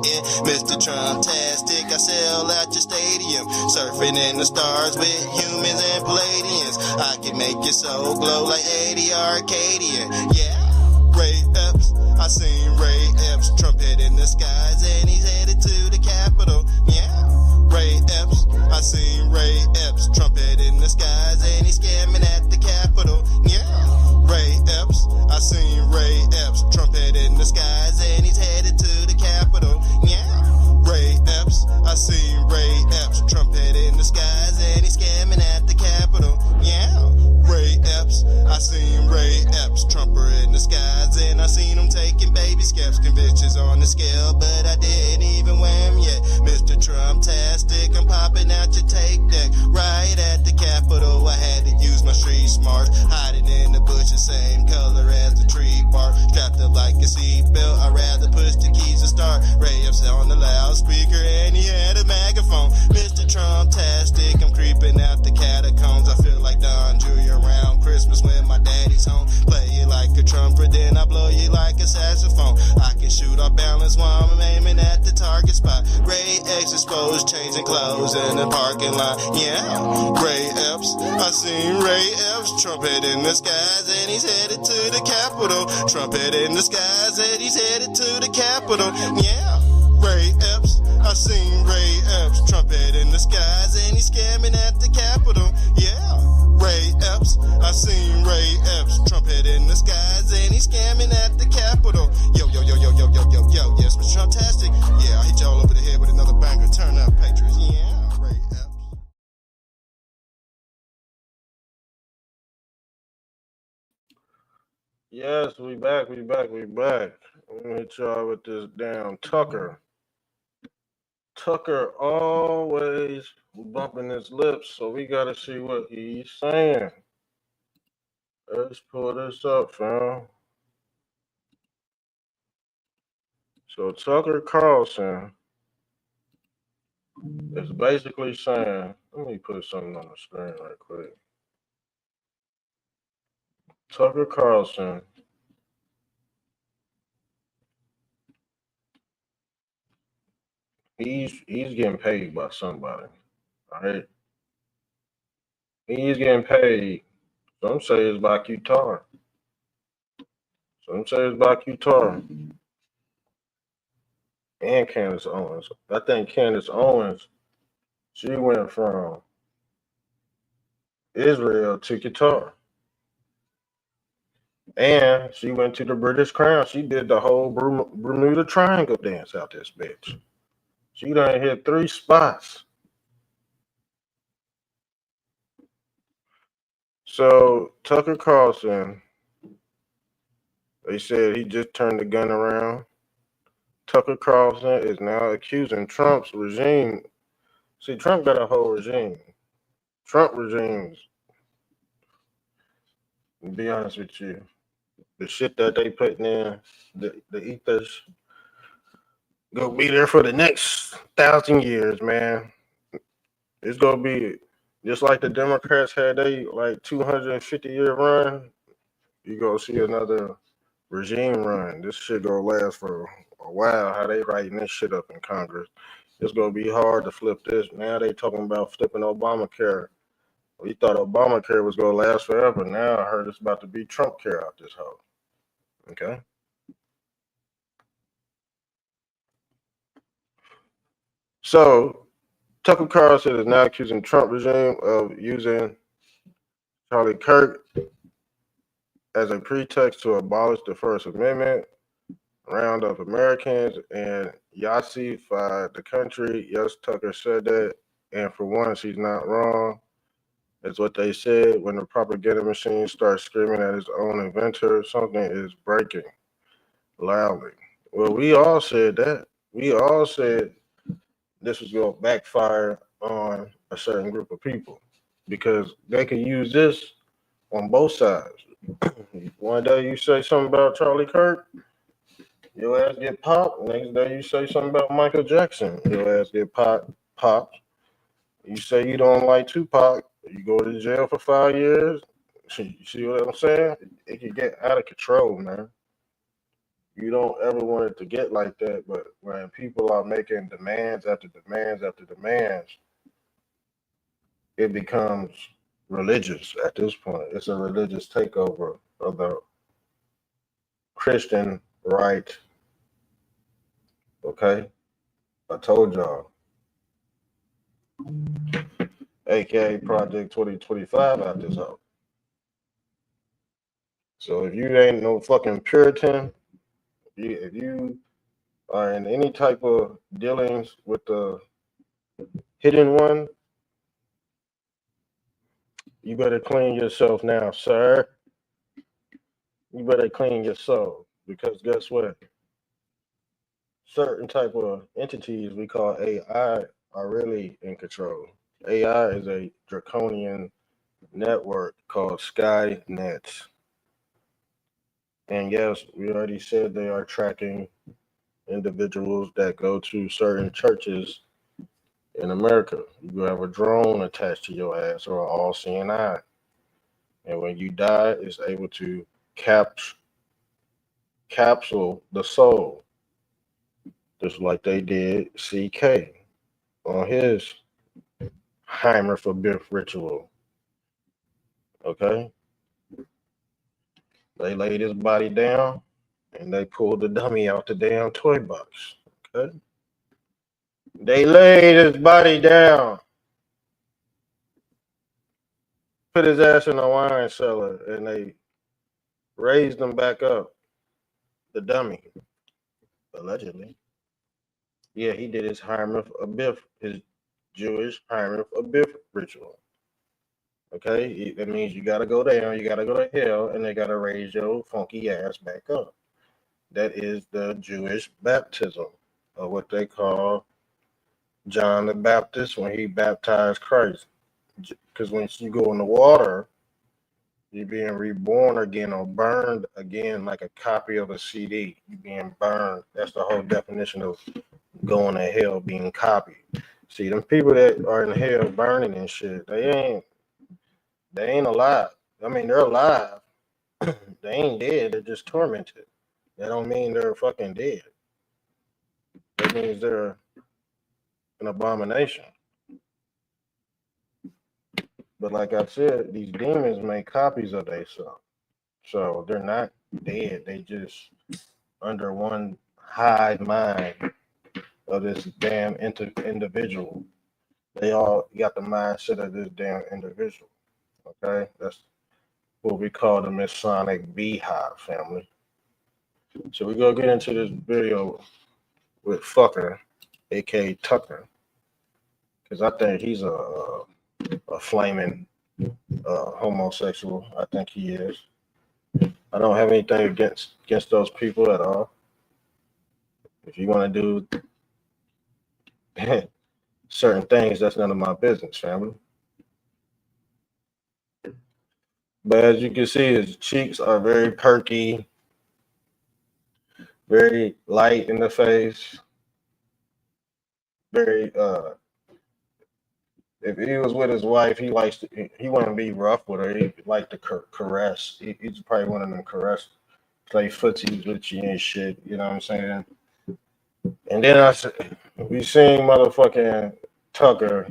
Mr. Trumptastic, I sell out your stadium. Surfing in the stars with humans and Palladians. I can make your soul glow like 80 Arcadian. Yeah, Ray Epps, I seen Ray Epps, trumpet in the skies, and he's headed to the Capitol. Yeah, Ray Epps, I seen Ray Epps, trumpet in the skies, and he's scamming at the Capitol. Yeah, Ray Epps, I seen Ray Epps, trumpet in the skies, and he's headed to the Capitol. Yeah, Ray Epps, I seen Ray Epps, trumpet in the skies, and he's scamming at the Capitol. Yeah, Ray Epps, I seen Ray Epps, trumper in the skies, and I seen him taking baby steps, convictions on the scale, but I didn't even wear him yet. Mr. Trumptastic, I'm popping out your tape deck, right at the Capitol. I had to use my street smarts, hiding in the bushes, same color as the tree bark, strapped up like a seatbelt. I'd rather push the keys to start. Ray Epps on the loudspeaker, and he had a megaphone. Mr. Trumptastic, I'm creeping out the catacombs. I feel like Don Jr. around Christmas when my daddy's home. Play you like a trumpet, then I blow you like a saxophone. I can shoot off balance while I'm aiming at the target spot. Ray X exposed, changing clothes in the parking lot. Yeah, Ray Epps, I seen Ray Epps, trumpet in the skies, and he's headed to the Capitol. Trumpet in the skies, and he's headed to the Capitol. Yeah, Ray Epps, I seen Ray Epps, trumpet in the skies, and he's scamming at the Capitol. Yeah, Ray Epps, I seen Ray Epps, trumpet in the skies, and he's scamming at the Capitol. Yo, yes, Mr. Trumptastic. Yeah, I hit y'all over the head with another banger. Turn Up Patriots. Yeah, Ray Epps. Yes, we back. I'm gonna hit y'all with this damn Tucker. Tucker always bumping his lips, so we gotta see what he's saying. Let's pull this up, fam. So Tucker Carlson is basically saying, let me put something on the screen right quick. Tucker Carlson he's getting paid by somebody, all right? He's getting paid. Some say it's by Qatar. And Candace Owens. I think Candace Owens, she went from Israel to Qatar. And she went to the British Crown. She did the whole Bermuda Triangle dance out this bitch. She done hit 3 spots. So Tucker Carlson, they said he just turned the gun around. Tucker Carlson is now accusing Trump's regime. See, Trump got a whole regime. Trump regimes, to be honest with you, the shit that they putting in, the ethers, gonna be there for the next 1,000 years, man. It's gonna be just like the Democrats had they like 250-year run. You gonna see another regime run. This shit gonna last for a while. How they writing this shit up in Congress? It's gonna be hard to flip this. Now they talking about flipping Obamacare. We thought Obamacare was gonna last forever. Now I heard it's about to be Trump care out this hole. Okay. So Tucker Carlson is now accusing Trump regime of using Charlie Kirk as a pretext to abolish the First Amendment, round up Americans, and Yassify the country. Yes, Tucker said that, and for once, he's not wrong. That's what they said. When the propaganda machine starts screaming at its own inventor, something is breaking loudly. Well, we all said that. We all said this was going to backfire on a certain group of people because they could use this on both sides. One day you say something about Charlie Kirk, your ass get popped. Next day you say something about Michael Jackson, your ass get popped. You say you don't like Tupac, you go to jail for 5 years. You see what I'm saying? It can get out of control, man. You don't ever want it to get like that, but when people are making demands after demands after demands, it becomes religious at this point. It's a religious takeover of the Christian right. Okay? I told y'all. AKA Project 2025 out this out. So if you ain't no fucking Puritan, if you are in any type of dealings with the hidden one, you better clean yourself now, sir. You better clean your soul because guess what? Certain type of entities we call AI are really in control. AI is a draconian network called Skynet. And yes, we already said they are tracking individuals that go to certain churches in America. You have a drone attached to your ass or an all-seeing eye. And when you die, it's able to capsule the soul, just like they did CK on his Heimer for Biff ritual. Okay? They laid his body down and they pulled the dummy out the damn toy box. Okay? They laid his body down, put his ass in a wine cellar, and they raised him back up. The dummy, allegedly. Yeah, he did his Heimer Biff, his Jewish Heimer Biff ritual. Okay, that means you gotta go down, you gotta go to hell, and they gotta raise your funky ass back up. That is the Jewish baptism, or what they call John the Baptist when he baptized Christ. Because when you go in the water, you're being reborn again or burned again like a copy of a CD. You're being burned. That's the whole definition of going to hell, being copied. See, them people that are in hell burning and shit, they ain't alive. I mean, they're alive. They ain't dead. They're just tormented. That don't mean they're fucking dead. That means they're an abomination. But like I said, these demons make copies of themselves. So they're not dead. They just under one hive mind of this damn individual. They all got the mindset of this damn individual. Okay? That's what we call the Masonic Beehive family. So we're gonna get into this video with Fucker, aka Tucker, because I think he's a flaming homosexual. I think he is. I don't have anything against those people at all. If you want to do certain things, that's none of my business, family. But as you can see, his cheeks are very perky, very light in the face, very If he was with his wife, he wouldn't be rough with her. He like to caress. He's probably one of them caress, play footsies with you and shit. You know what I'm saying? And then we seen motherfucking Tucker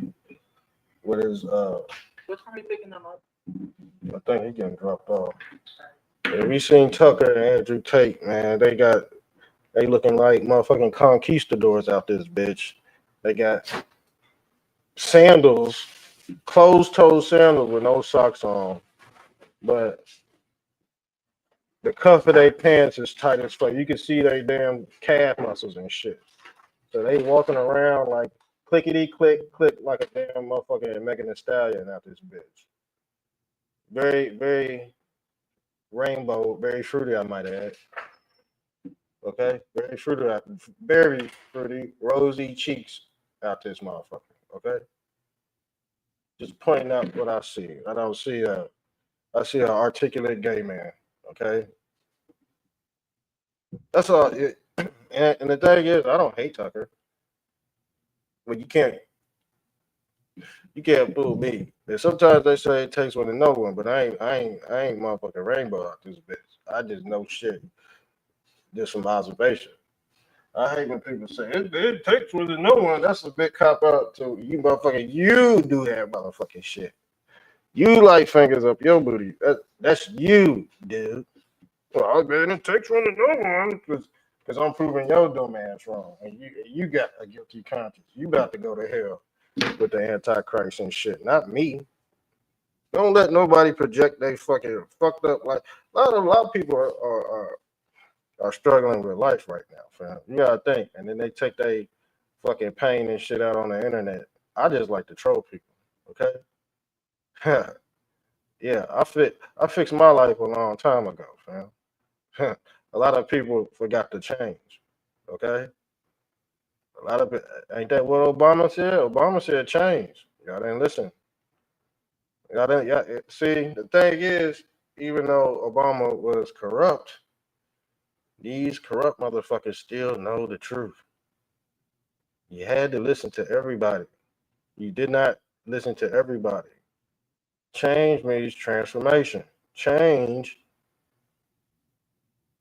with his What time are you picking them up? I think he getting dropped off. Yeah, we seen Tucker and Andrew Tate, man. They looking like motherfucking conquistadors out this bitch. They got sandals, closed-toe sandals with no socks on, but the cuff of their pants is tight as fuck. You can see they damn calf muscles and shit. So they walking around like clickety click click like a damn motherfucking Megan Thee Stallion out this bitch. Very very rainbow, very fruity, I might add. Okay, very fruity, rosy cheeks out this motherfucker. Okay, just pointing out what I see. I don't see I see an articulate gay man. Okay, that's all. And the thing is, I don't hate Tucker, but you can't fool me. And sometimes they say it takes one to know one, but I ain't motherfucking rainbow out this bitch. I just know shit, just from observation. I hate when people say it takes one to know one. That's a big cop out to you, motherfucker. You do that motherfucking shit. You like fingers up your booty. That's you, dude. Well, man, it takes one to know one because I'm proving your dumb ass wrong, and you got a guilty conscience. You about to go to hell with the Antichrist and shit, not me. Don't let nobody project they fucking fucked up like a lot of people are struggling with life right now, fam. You gotta think, and then they take their fucking pain and shit out on the internet. I just like to troll people, okay? Yeah, I fixed my life a long time ago, fam. A lot of people forgot to change, okay? A lot of it ain't that what Obama said? Obama said change. Y'all didn't listen. Y'all didn't. Yeah. See, the thing is, even though Obama was corrupt, these corrupt motherfuckers still know the truth. You had to listen to everybody. You did not listen to everybody. Change means transformation. Change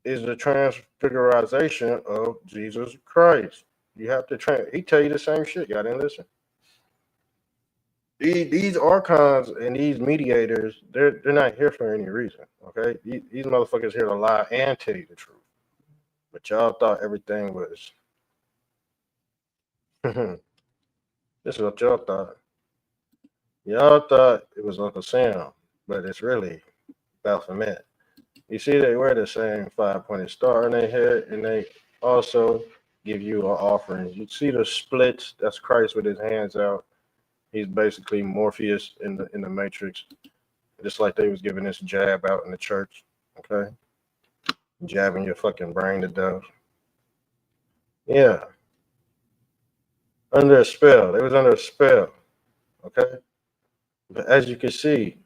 is the transfiguration of Jesus Christ. You have to he tell you the same shit. Y'all didn't listen. These archons and these mediators, they're not here for any reason. Okay, these motherfuckers here to lie and tell you the truth. But y'all thought everything was. This is what y'all thought. Y'all thought it was Uncle Sam, but it's really Baphomet. You see, they wear the same 5-pointed star in their head, and they also give you an offering. You see the splits? That's Christ with his hands out. He's basically Morpheus in the Matrix, just like they was giving this jab out in the church. Okay, jabbing your fucking brain to death. Yeah, under a spell. They was under a spell. Okay, but as you can see,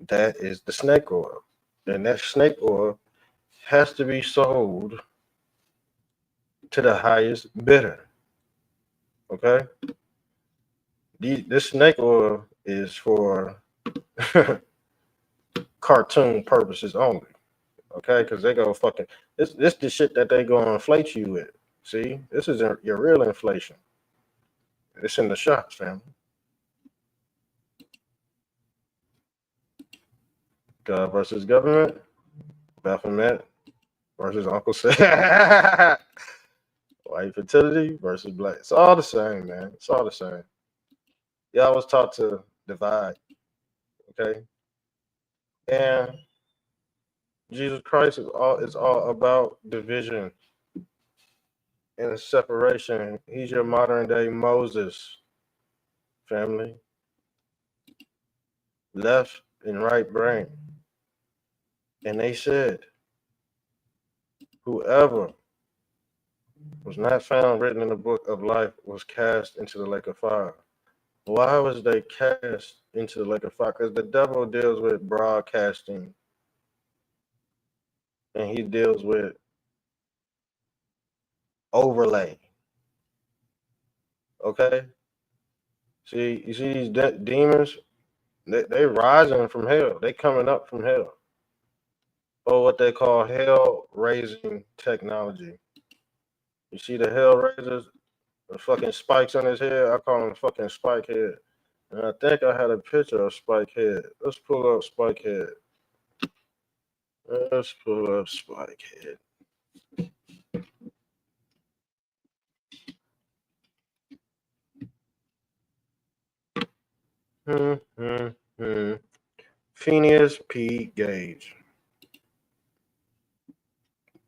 that is the snake oil, and that snake oil has to be sold to the highest bidder. Okay, this snake oil is for cartoon purposes only. Okay, because they go fucking this the shit that they gonna inflate you with. See, this is your real inflation. It's in the shops, family. God versus government, Baphomet versus Uncle Sam. White fertility versus black. It's all the same, man. It's all the same. Y'all was taught to divide, okay? And Jesus Christ is all about division and separation. He's your modern day Moses, family. Left and right brain. And they said, whoever was not found written in the book of life was cast into the lake of fire. Why was they cast into the lake of fire? Because the devil deals with broadcasting and he deals with overlay. Okay? See, you see these demons? They rising from hell. They coming up from hell. Or what they call hell raising technology. You see the hell raisers, the fucking spikes on his head? I call him fucking Spike Head. And I think I had a picture of Spike Head. Let's pull up Spike Head. Let's pull up Spike Head. Phineas P. Gage.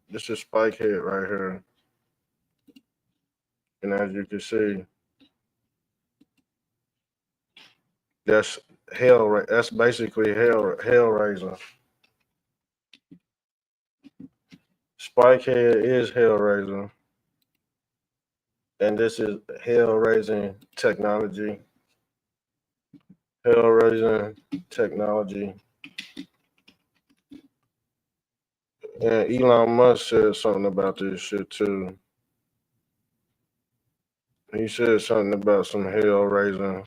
This is Spike Head right here. And as you can see, that's hell. That's basically Hellraiser. Spikehead is Hellraiser, and this is Hellraising technology. Hellraising technology. And Elon Musk said something about this shit too. He said something about some Hellraising.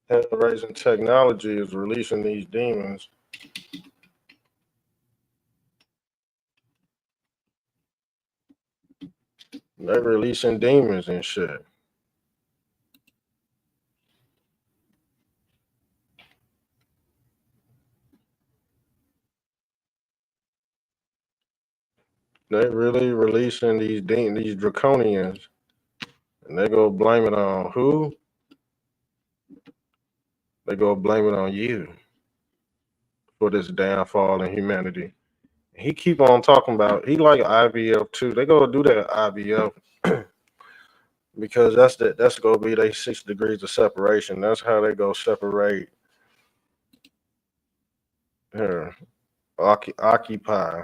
Hellraising technology is releasing these demons. They're releasing demons and shit. They're really releasing these draconians. And they go blame it on who? They go blame it on you for this downfall in humanity. He keep on talking about he like IVF too. They go do that IVF because that's gonna be their 6 degrees of separation. That's how they go separate here. Occupy.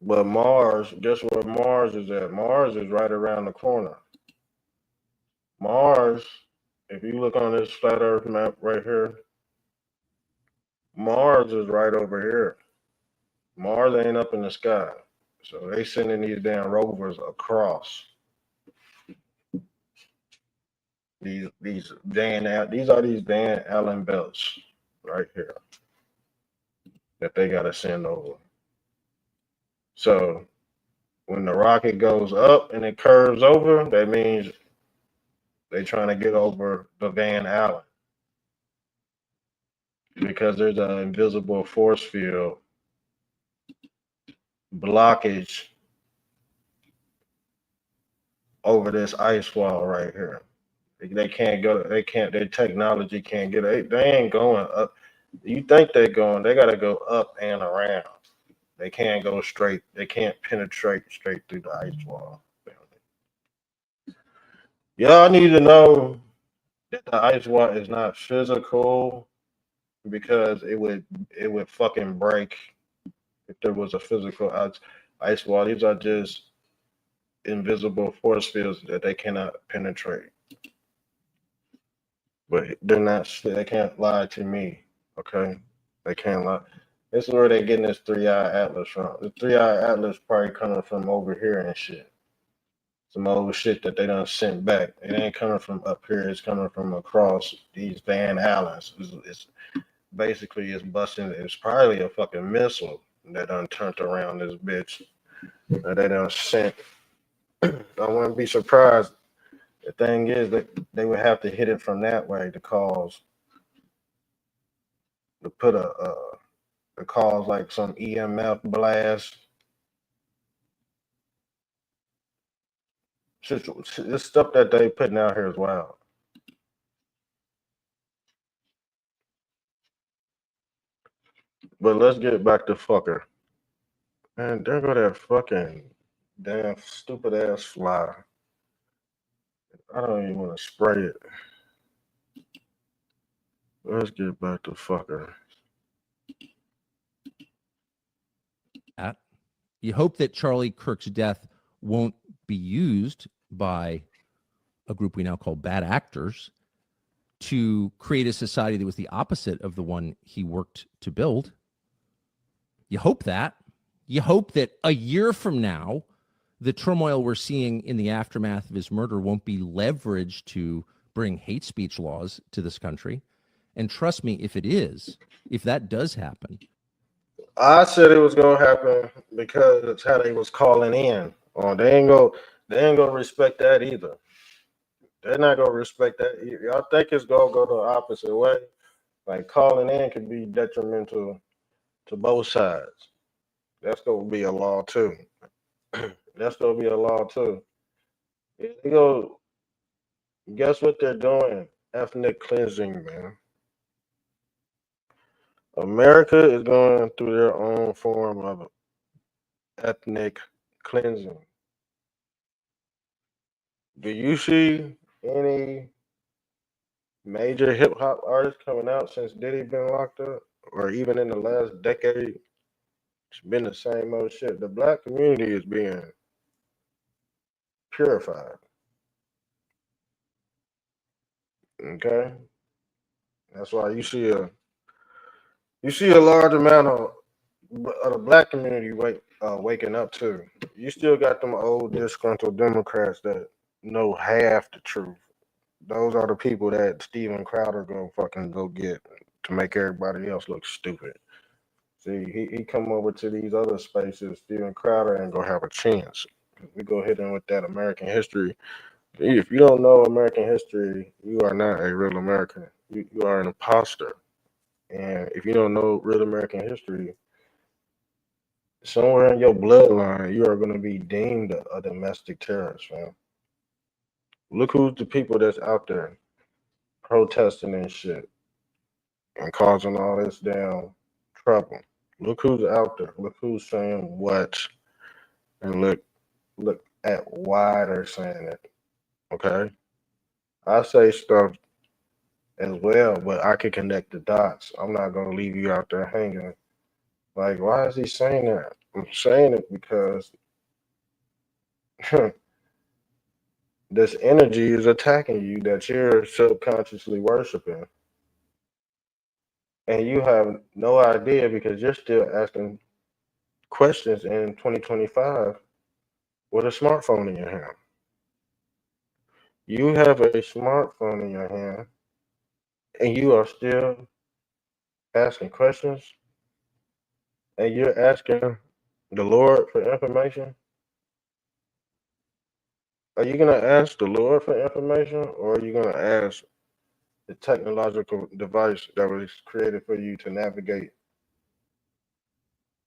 But Mars, guess where Mars is at? Mars is right around the corner. Mars, if you look on this flat Earth map right here, Mars is right over here. Mars ain't up in the sky. So they sending these damn rovers across. These are these Dan Allen belts right here that they gotta send over. So when the rocket goes up and it curves over, that means they're trying to get over the Van Allen because there's an invisible force field blockage over this ice wall right here. They can't go. They can't. Their technology can't get it. They ain't going up. You think they're going? They gotta go up and around. They can't go straight. They can't penetrate straight through the ice wall. Y'all need to know that the ice wall is not physical because it would fucking break if there was a physical ice wall. These are just invisible force fields that they cannot penetrate. But they're not. They can't lie to me. Okay, they can't lie. This is where they're getting this 3-eye atlas from. The 3-eye atlas probably coming from over here and shit. Some old shit that they done sent back. It ain't coming from up here. It's coming from across these Van Allens. It's basically it's busting. It's probably a fucking missile that done turned around this bitch. That they done sent. I wouldn't be surprised. The thing is that they would have to hit it from that way to cause like some EMF blast. This stuff that they putting out here is wild. But let's get back to fucker. Man, there go that fucking damn stupid ass fly. I don't even want to spray it. Let's get back to fucker. You hope that Charlie Kirk's death won't be used by a group we now call bad actors to create a society that was the opposite of the one he worked to build. You hope that. You hope that a year from now, the turmoil we're seeing in the aftermath of his murder won't be leveraged to bring hate speech laws to this country. And trust me, if it is, if that does happen. I said it was gonna happen because it's how they was calling in. They ain't gonna respect that either. They're not gonna respect that. Y'all think it's gonna go the opposite way? Like calling in could be detrimental to both sides. That's gonna be a law too. That's gonna be a law too. They go. Guess what they're doing? Ethnic cleansing, man. America is going through their own form of ethnic cleansing. Do you see any major hip hop artists coming out since Diddy been locked up, or even in the last decade? It's been the same old shit. The black community is being purified. Okay, that's why you see a large amount of the black community waking up too. You still got them old disgruntled Democrats that know half the truth. Those are the people that Steven Crowder go fucking go get to make everybody else look stupid. See, he come over to these other spaces, Steven Crowder ain't gonna have a chance. We go hit him with that American history. If you don't know American history, you are not a real American. You are an imposter. And if you don't know real American history, somewhere in your bloodline, you are going to be deemed a domestic terrorist, man. Look who's the people that's out there protesting and shit and causing all this damn trouble. Look who's out there. Look who's saying what, and look at why they're saying it. Okay, I say stuff as well, but I can connect the dots. I'm not gonna leave you out there hanging. Like, why is he saying that? I'm saying it because this energy is attacking you that you're subconsciously worshiping. And you have no idea because you're still asking questions in 2025 with a smartphone in your hand. You have a smartphone in your hand and you are still asking questions and you're asking the Lord for information. Are you going to ask the Lord for information or are you going to ask the technological device that was created for you to navigate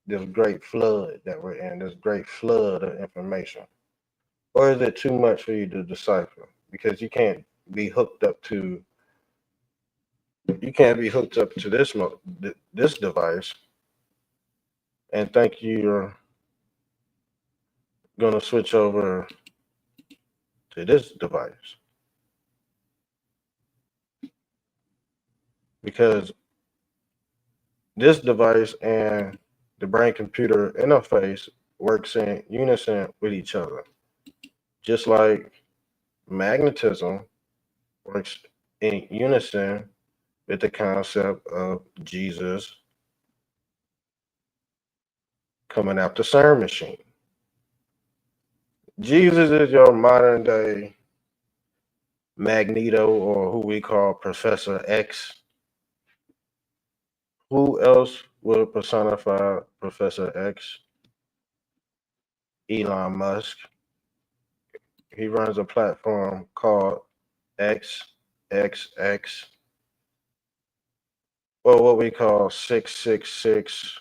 this great flood that we're in, this great flood of information? Or is it too much for you to decipher? Because you can't be hooked up to this device and think you're gonna switch over to this device. Because this device and the brain computer interface works in unison with each other. Just like magnetism works in unison with the concept of Jesus coming out the CERN machine. Jesus is your modern day Magneto, or who we call Professor X. Who else would personify Professor X? Elon Musk. He runs a platform called XXX, or what we call 666,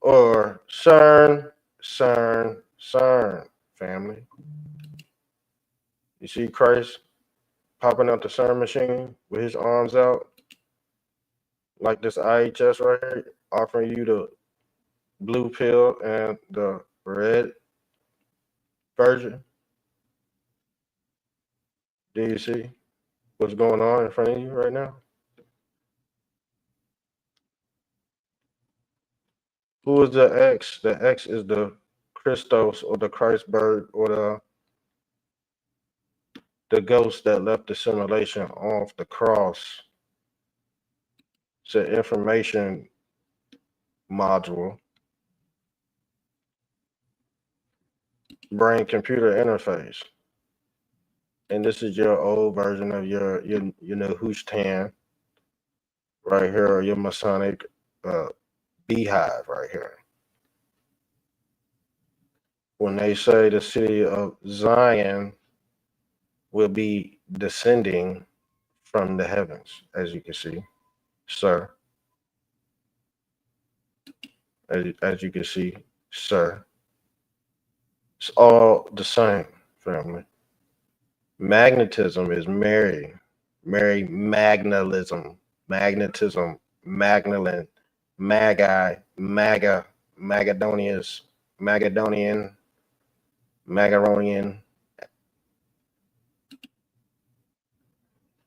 or CERN, family. You see Christ popping out the CERN machine with his arms out, like this IHS right here, offering you the blue pill and the red version. Do you see what's going on in front of you right now? Who is the X? The X is the Christos or the Christ bird or the ghost that left the simulation off the cross. It's an information module, brain computer interface. And this is your old version of your Nehushtan right here, or your Masonic beehive right here. When they say the city of Zion will be descending from the heavens, as you can see, sir. As you can see, sir. It's all the same, family. Magnetism is Mary Magnalism, magnetism, Magdalene, Magi, Maga, Magadonius, Magadonian, Magaronian.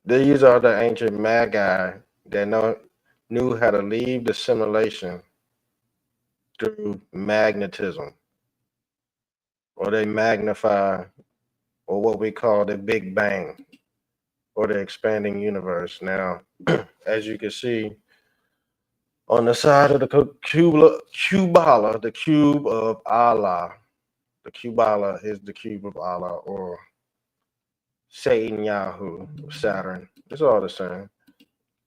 These are the ancient Magi that knew how to leave the simulation through magnetism, or they magnify, or what we call the Big Bang, or the expanding universe. Now, as you can see, on the side of the Kubala, the cube of Allah, the Kubala is the cube of Allah, or Satan Yahoo, Saturn. It's all the same.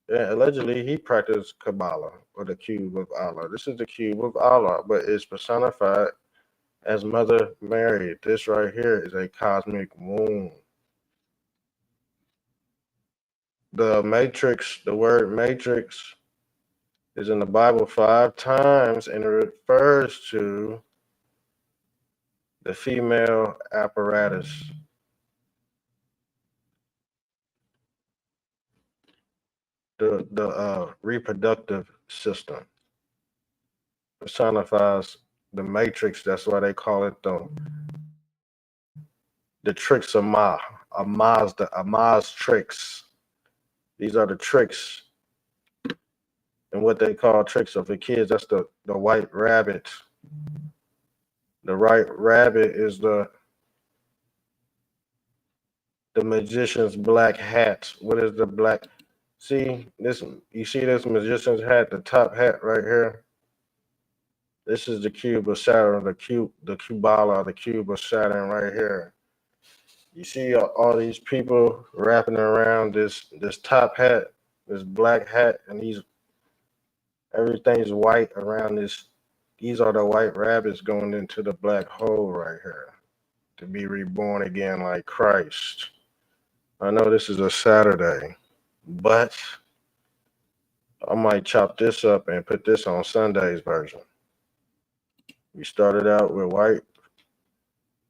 Yeah, allegedly, he practiced Kabbalah, or the cube of Allah. This is the cube of Allah, but it's personified as Mother Mary. This right here is a cosmic womb. The matrix, the word matrix, is in the Bible 5 times, and it refers to the female apparatus. The reproductive system personifies the matrix. That's why they call it the tricks of Ma, Ma's tricks. These are the tricks, and what they call tricks of the kids. That's the white rabbit. The white rabbit is the magician's black hat. What is the black? See this? You see this magician's hat, the top hat right here. This is the cube of Saturn, the Kubala, the cube of Saturn right here. You see all these people wrapping around this top hat, this black hat, and everything's white around this. These are the white rabbits going into the black hole right here to be reborn again like Christ. I know this is a Saturday, but I might chop this up and put this on Sunday's version. We started out with white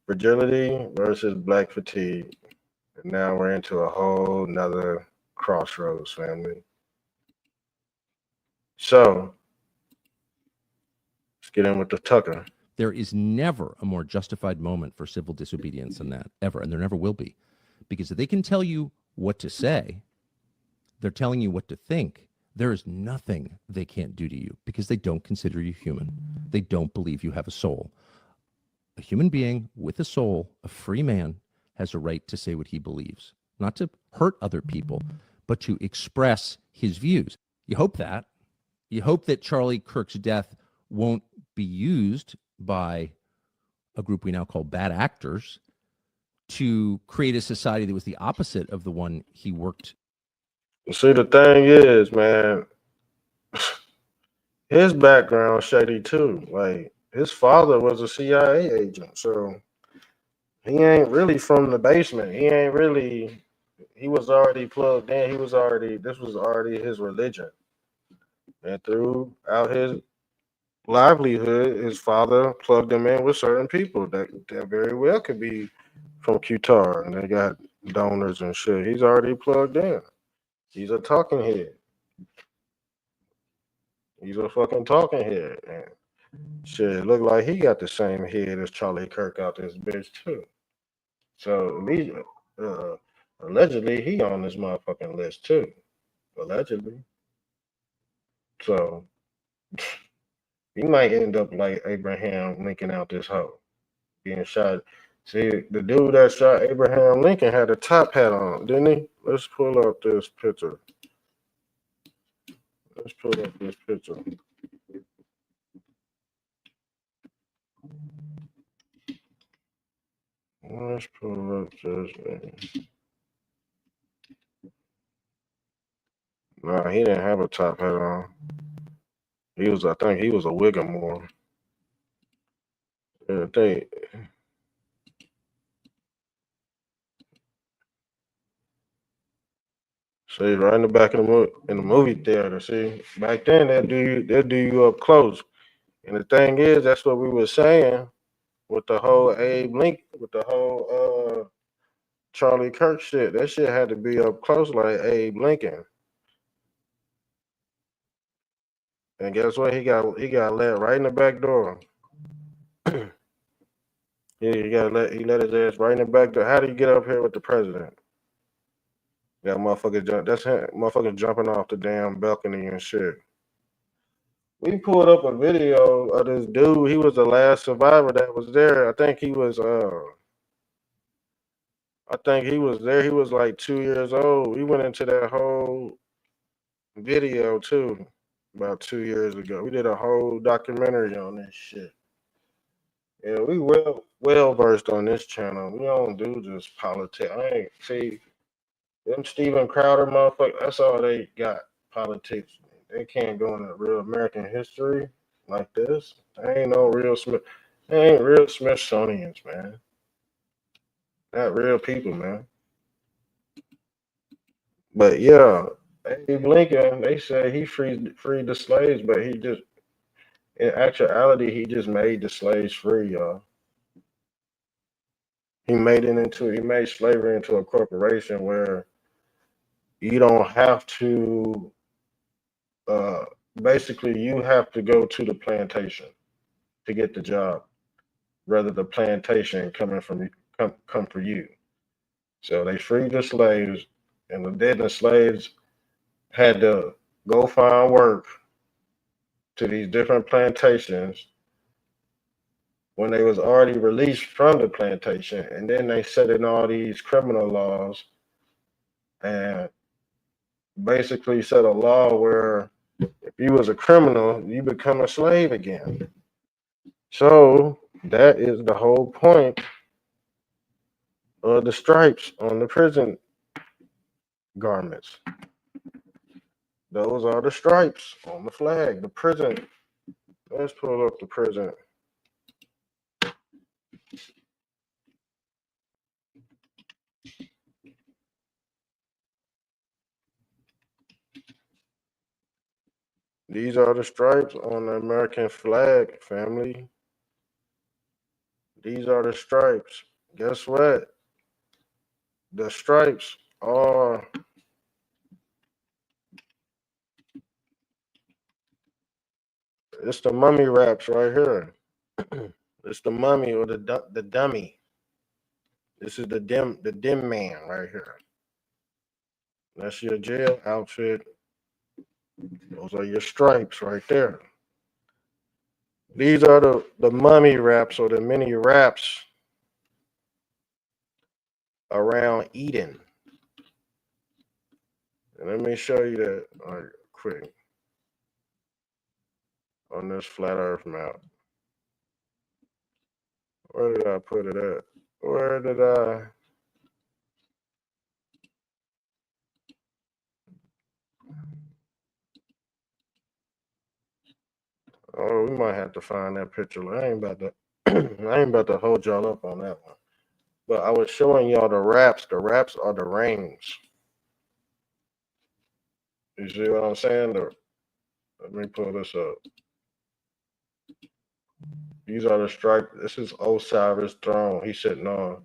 fragility versus black fatigue. And now we're into a whole nother crossroads, family. So let's get in with the Tucker. There is never a more justified moment for civil disobedience than that, ever, and there never will be. Because if they can tell you what to say, they're telling you what to think. There is nothing they can't do to you because they don't consider you human. They don't believe you have a soul. A human being with a soul, a free man, has a right to say what he believes, not to hurt other people, but to express his views. You hope that. You hope that Charlie Kirk's death won't be used by a group we now call bad actors to create a society that was the opposite of the one he worked. See, the thing is, man, his background shady too. Like, his father was a CIA agent, so he ain't really from the basement. He was already plugged in. This was already his religion. And throughout his livelihood, his father plugged him in with certain people that very well could be from Qatar, and they got donors and shit. He's already plugged in. He's a talking head. He's a fucking talking head. And shit, look like he got the same head as Charlie Kirk out this bitch too. So allegedly he on this motherfucking list too. Allegedly. So he might end up like Abraham Lincoln out this hoe, being shot See, the dude that shot Abraham Lincoln had a top hat on, didn't he? Let's pull up this picture. Let's pull up this picture. Let's pull up this man. Nah, he didn't have a top hat on. I think he was a Whiggamore. Yeah, see, right in the back of in the movie theater. See, back then they'll do you up close. And the thing is, that's what we were saying with the whole with the whole Charlie Kirk shit. That shit had to be up close like Abe Lincoln. And guess what? He got let right in the back door. Yeah, he let his ass right in the back door. How do you get up here with the president? Got motherfuckers jumping off the damn balcony and shit. We pulled up a video of this dude. He was the last survivor that was there. I think he was there. He was like 2 years old. We went into that whole video too about 2 years ago. We did a whole documentary on this shit. Yeah, we well versed on this channel. We don't do just politics. I ain't see them Steven Crowder motherfuckers. That's all they got. Politics. They can't go into real American history like this. They ain't no real Smith. They ain't real Smithsonians, man. Not real people, man. But yeah, Abe Lincoln. They say he freed the slaves, but he just in actuality he just made the slaves free, y'all. He made slavery into a corporation where you don't have to basically you have to go to the plantation to get the job rather the plantation come for you. So they freed the slaves, and then the slaves had to go find work to these different plantations when they was already released from the plantation, and then they set in all these criminal laws and basically set a law where if you was a criminal, you become a slave again. So that is the whole point of the stripes on the prison garments. Those are the stripes on the flag, the prison. Let's pull up the prison. These are the stripes on the American flag, family. These are the stripes. Guess what? The stripes are it's the mummy wraps right here. It's the mummy or the dummy. This is the dim man right here. That's your jail outfit. Those are your stripes right there. These are the mummy wraps or the mini wraps around Eden. And let me show you that quick on this flat earth map. Where did I put it at? Where did I? Oh, we might have to find that picture. I ain't about to I ain't about to hold y'all up on that one. But I was showing y'all the wraps. The wraps are the rings. You see what I'm saying? Let me pull this up. These are the stripes. This is Osiris' throne. He's sitting on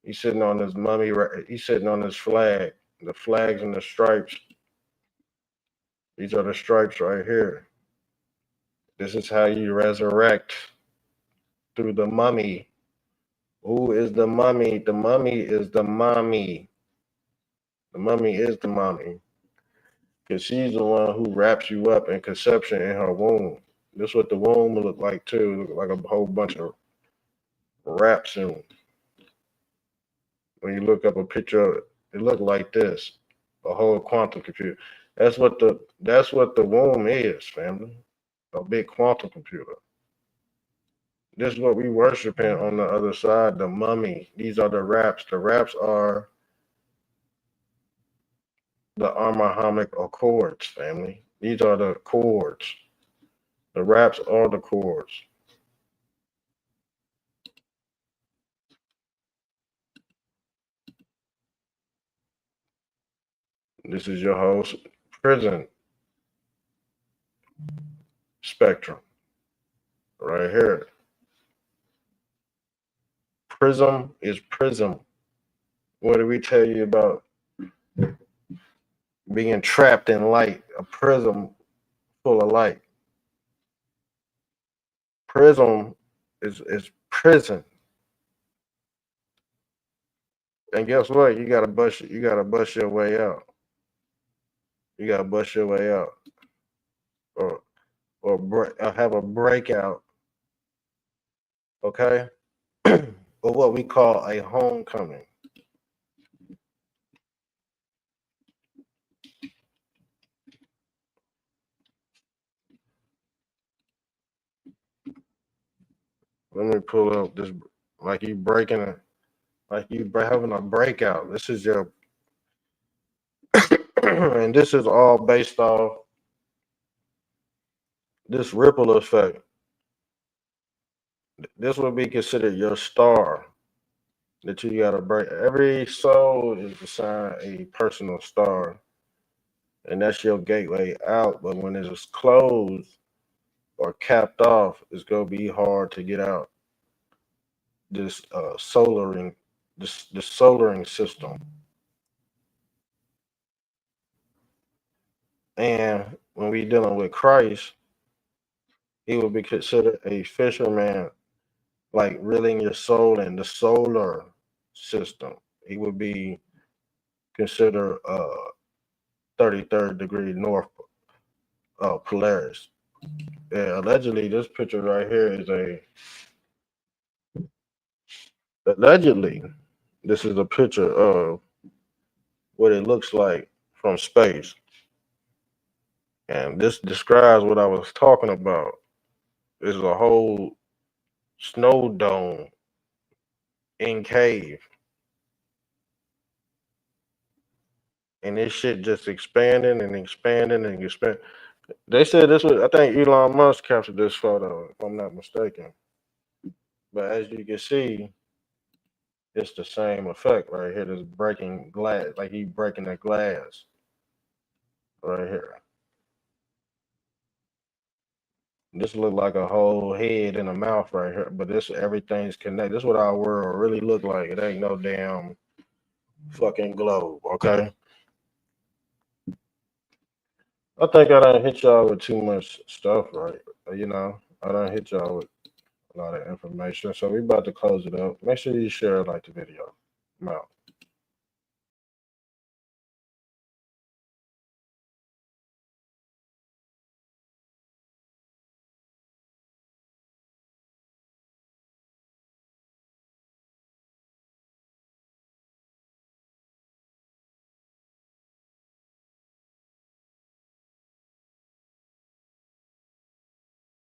this mummy. He's sitting on this flag. The flags and the stripes. These are the stripes right here. This is how you resurrect through the mummy. Who is the mummy? The mummy is the mommy. The mummy is the mommy. Because she's the one who wraps you up in conception in her womb. This is what the womb look like too. Look like a whole bunch of wraps in. When you look up a picture of it, it look like this. A whole quantum computer. That's what the womb is, family. A big quantum computer. This is what we worshiping on the other side, the mummy. These are the wraps. The wraps are the Abrahamic Accords, family. These are the chords. The wraps are the chords. This is your whole prison spectrum right here. Prism is prism. What did we tell you about being trapped in light? A prism full of light. Prism is prison. And guess what? You gotta bust your way out. You gotta bust your way out. Or have a breakout. Okay? Or what we call a homecoming. Let me pull up this, like you breaking it, like you having a breakout. This is your, and this is all based off this ripple effect. This would be considered your star that you gotta break. Every soul is assigned a personal star, and that's your gateway out. But when it is closed or capped off, it's gonna be hard to get out. This solaring, the solaring system. And when we dealing with Christ, he would be considered a fisherman, like reeling your soul in the solar system. He would be considered 33rd degree north Polaris. Yeah, allegedly, this picture right here is allegedly, this is a picture of what it looks like from space. And this describes what I was talking about. This is a whole snow dome in cave. And this shit just expanding and expanding and expanding. They said this was, I think Elon Musk captured this photo, if I'm not mistaken. But as you can see, it's the same effect right here. This breaking glass, like he breaking the glass right here. This look like a whole head and a mouth right here, but this everything's connected. This is what our world really look like. It ain't no damn fucking globe, okay? I think I done hit y'all with too much stuff, right? You know, I done hit y'all with a lot of information. So we about to close it up. Make sure you share and like the video. I'm out.